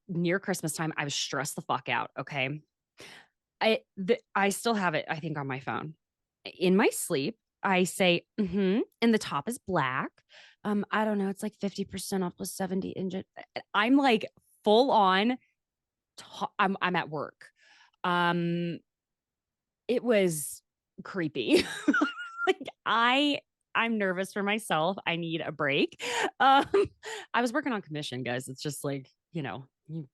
near Christmas time. I was stressed the fuck out. Okay. I still have it, I think, on my phone. In my sleep, I say, and the top is black. I don't know, it's like 50% off with 70 inch. I'm like full on, I'm at work. Um, it was creepy. Like I'm nervous for myself. I need a break. Um, I was working on commission, guys. It's just like, you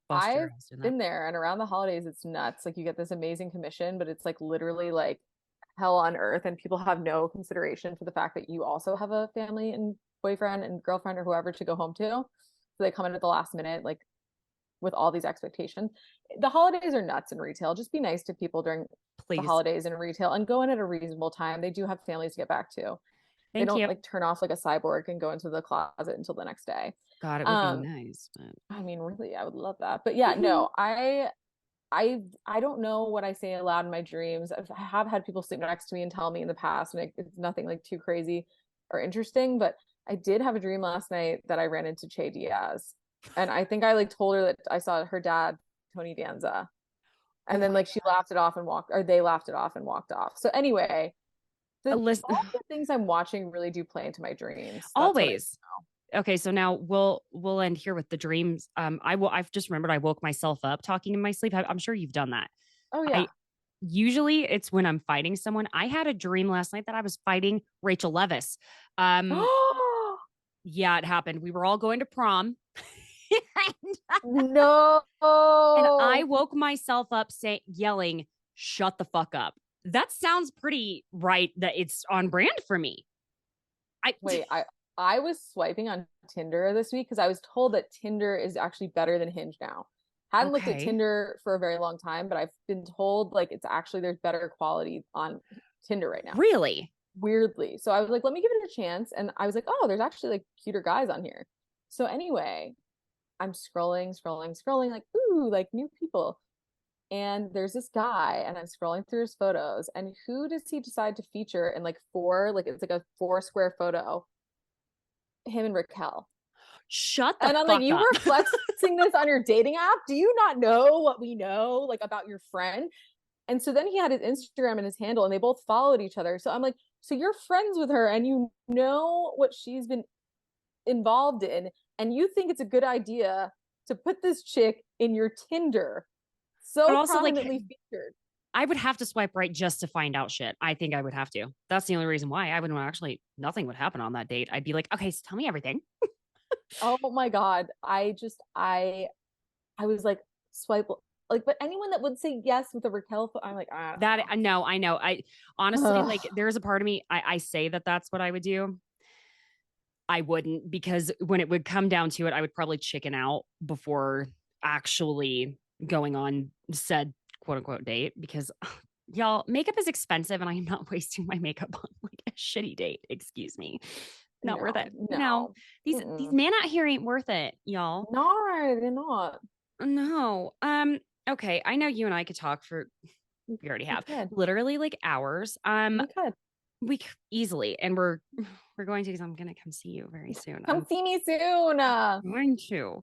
bust your I've ass doing that. been there, and around the holidays, it's nuts. Like, you get this amazing commission, but it's like literally like hell on earth, and people have no consideration for the fact that you also have a family and boyfriend and girlfriend or whoever to go home to. So they come in at the last minute, like, with all these expectations. The holidays are nuts in retail. Just be nice to people during the Please. holidays in retail and go in at a reasonable time. They do have families to get back to. They Thank don't you. like turn off like a cyborg and go into the closet until the next day. God, it would be Um, nice, but I mean, really, I would love that. But yeah, no, I don't know what I say aloud in my dreams. I have had people sleep next to me and tell me in the past, and it's nothing like too crazy or interesting. But I did have a dream last night that I ran into Che Diaz, and I think I like told her that I saw her dad, Tony Danza, oh and then my like she laughed it off and walked, or they laughed it off and walked off. So anyway, listen, all the things I'm watching really do play into my dreams. That's what I always. Okay, so now we'll end here with the dreams. I've just remembered I woke myself up talking in my sleep. I'm sure you've done that. Oh I yeah. usually it's when I'm fighting someone. I had a dream last night that I was fighting Rachel Levis. Um, yeah, it happened. We were all going to prom. No. And I woke myself up yelling, "Shut the fuck up." That sounds pretty right that it's on brand for me. I Wait, I was swiping on Tinder this week because I was told that Tinder is actually better than Hinge now. Hadn't looked at okay. Tinder for a very long time, but I've been told like it's actually there's better quality on Tinder right now. Really? Weirdly. So I was like, let me give it a chance. And I was like, oh, there's actually like cuter guys on here. So anyway, I'm scrolling, like, ooh, like new people. And there's this guy, and I'm scrolling through his photos. And who does he decide to feature in like it's like a 4 square photo? Him and Raquel. Shut the And I'm like, fuck you up. were flexing this on your dating app? Do you not know what we know, like, about your friend? And so then he had his Instagram and his handle, and they both followed each other. So I'm like, so you're friends with her, and you know what she's been involved in, and you think it's a good idea to put this chick in your Tinder But so also, like, prominently featured. I would have to swipe right just to find out shit. I think I would have to. That's the only reason why I wouldn't actually, nothing would happen on that date. I'd be like, okay, so tell me everything. Oh my God. I was like, swipe like, but anyone that would say yes with a Raquel, I'm like, I don't That no, I know. I honestly know. like there's a part of me, I say that that's what I would do. I wouldn't, because when it would come down to it, I would probably chicken out before actually going on said quote unquote date, because y'all, makeup is expensive and I am not wasting my makeup on like a shitty date. Excuse me. Not worth No, it. No. no. These Mm-mm. men out here ain't worth it, y'all. No, they're not. No. Okay, I know you and I could talk for, we already We have, could. literally like hours. We could. Easily, and we're going to, because I'm gonna come see you very soon. Come I'm see me soon. going to.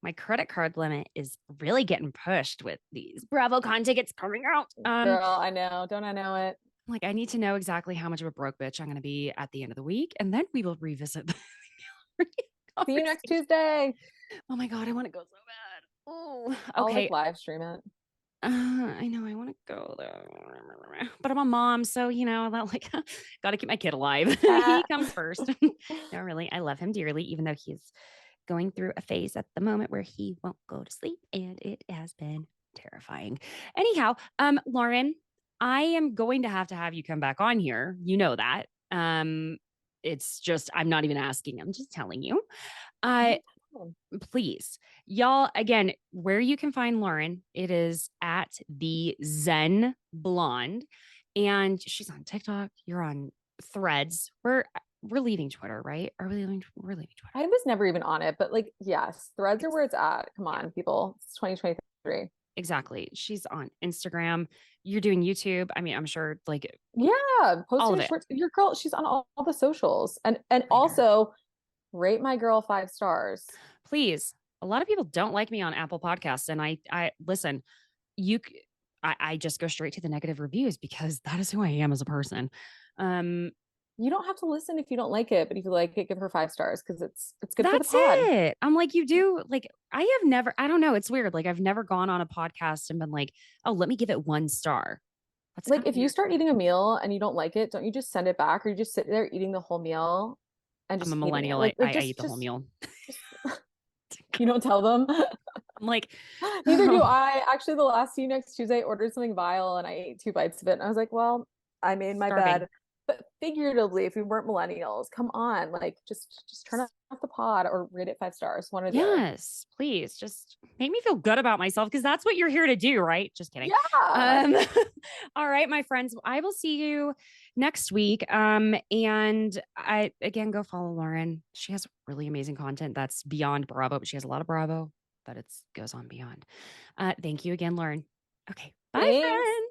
My credit card limit is really getting pushed with these BravoCon tickets coming out. Girl, I know. Don't I know it? Like I need to know exactly how much of a broke bitch I'm going to be at the end of the week, and then we will revisit the See you next conversation. Tuesday. Oh my god, I want to go so bad. Oh, I'll like okay. live stream it. I know I want to go there, but I'm a mom, so you know that like got to keep my kid alive. He comes first. No, really, I love him dearly, even though he's going through a phase at the moment where he won't go to sleep, and it has been terrifying. Anyhow, Lauren, I am going to have you come back on here. You know that. It's just I'm not even asking. I'm just telling you. Uh, please, y'all, again, where you can find Lauren, it is at the Zen Blonde, and she's on TikTok. You're on Threads. We're leaving Twitter, right? Are we leaving? We're leaving Twitter. I was never even on it, but like, yes, threads are It's, where it's at. Come yeah, on, people. It's 2023. exactly. She's on Instagram. You're doing YouTube. I mean, I'm sure like Yeah, all posting of her it. shorts. Your girl, she's on all the socials. And Find her, also rate my girl 5 stars. please. A lot of people don't like me on Apple Podcasts, and I listen. You, I just go straight to the negative reviews because that is who I am as a person. Um, You don't have to listen if you don't like it, but if you like it, give her 5 stars because it's good for the That's pod. it. I'm like, you do like, I have never, I don't know. It's weird. Like, I've never gone on a podcast and been like, oh, let me give it 1 star. That's Like kind of if you weird. start eating a meal and you don't like it, don't you just send it back or you just sit there eating the whole meal and I'm a just hating it? millennial. Like I eat the whole meal. just you don't tell them. I'm like, Neither do oh, I. Actually, the last See You Next Tuesday, I ordered something vile and I ate 2 bites of it. And I was like, well, I made my starving. bed. But figuratively, if we weren't millennials, come on, like just turn off the pod or rate it 5 stars, one or the other. Yes, please just make me feel good about myself because that's what you're here to do, right? Just kidding. Yeah. Um, all right, my friends, I will see you next week. And I again go follow Lauren. She has really amazing content that's beyond Bravo, but she has a lot of Bravo, but it goes on beyond. Thank you again, Lauren. Okay, bye, Thanks. friends.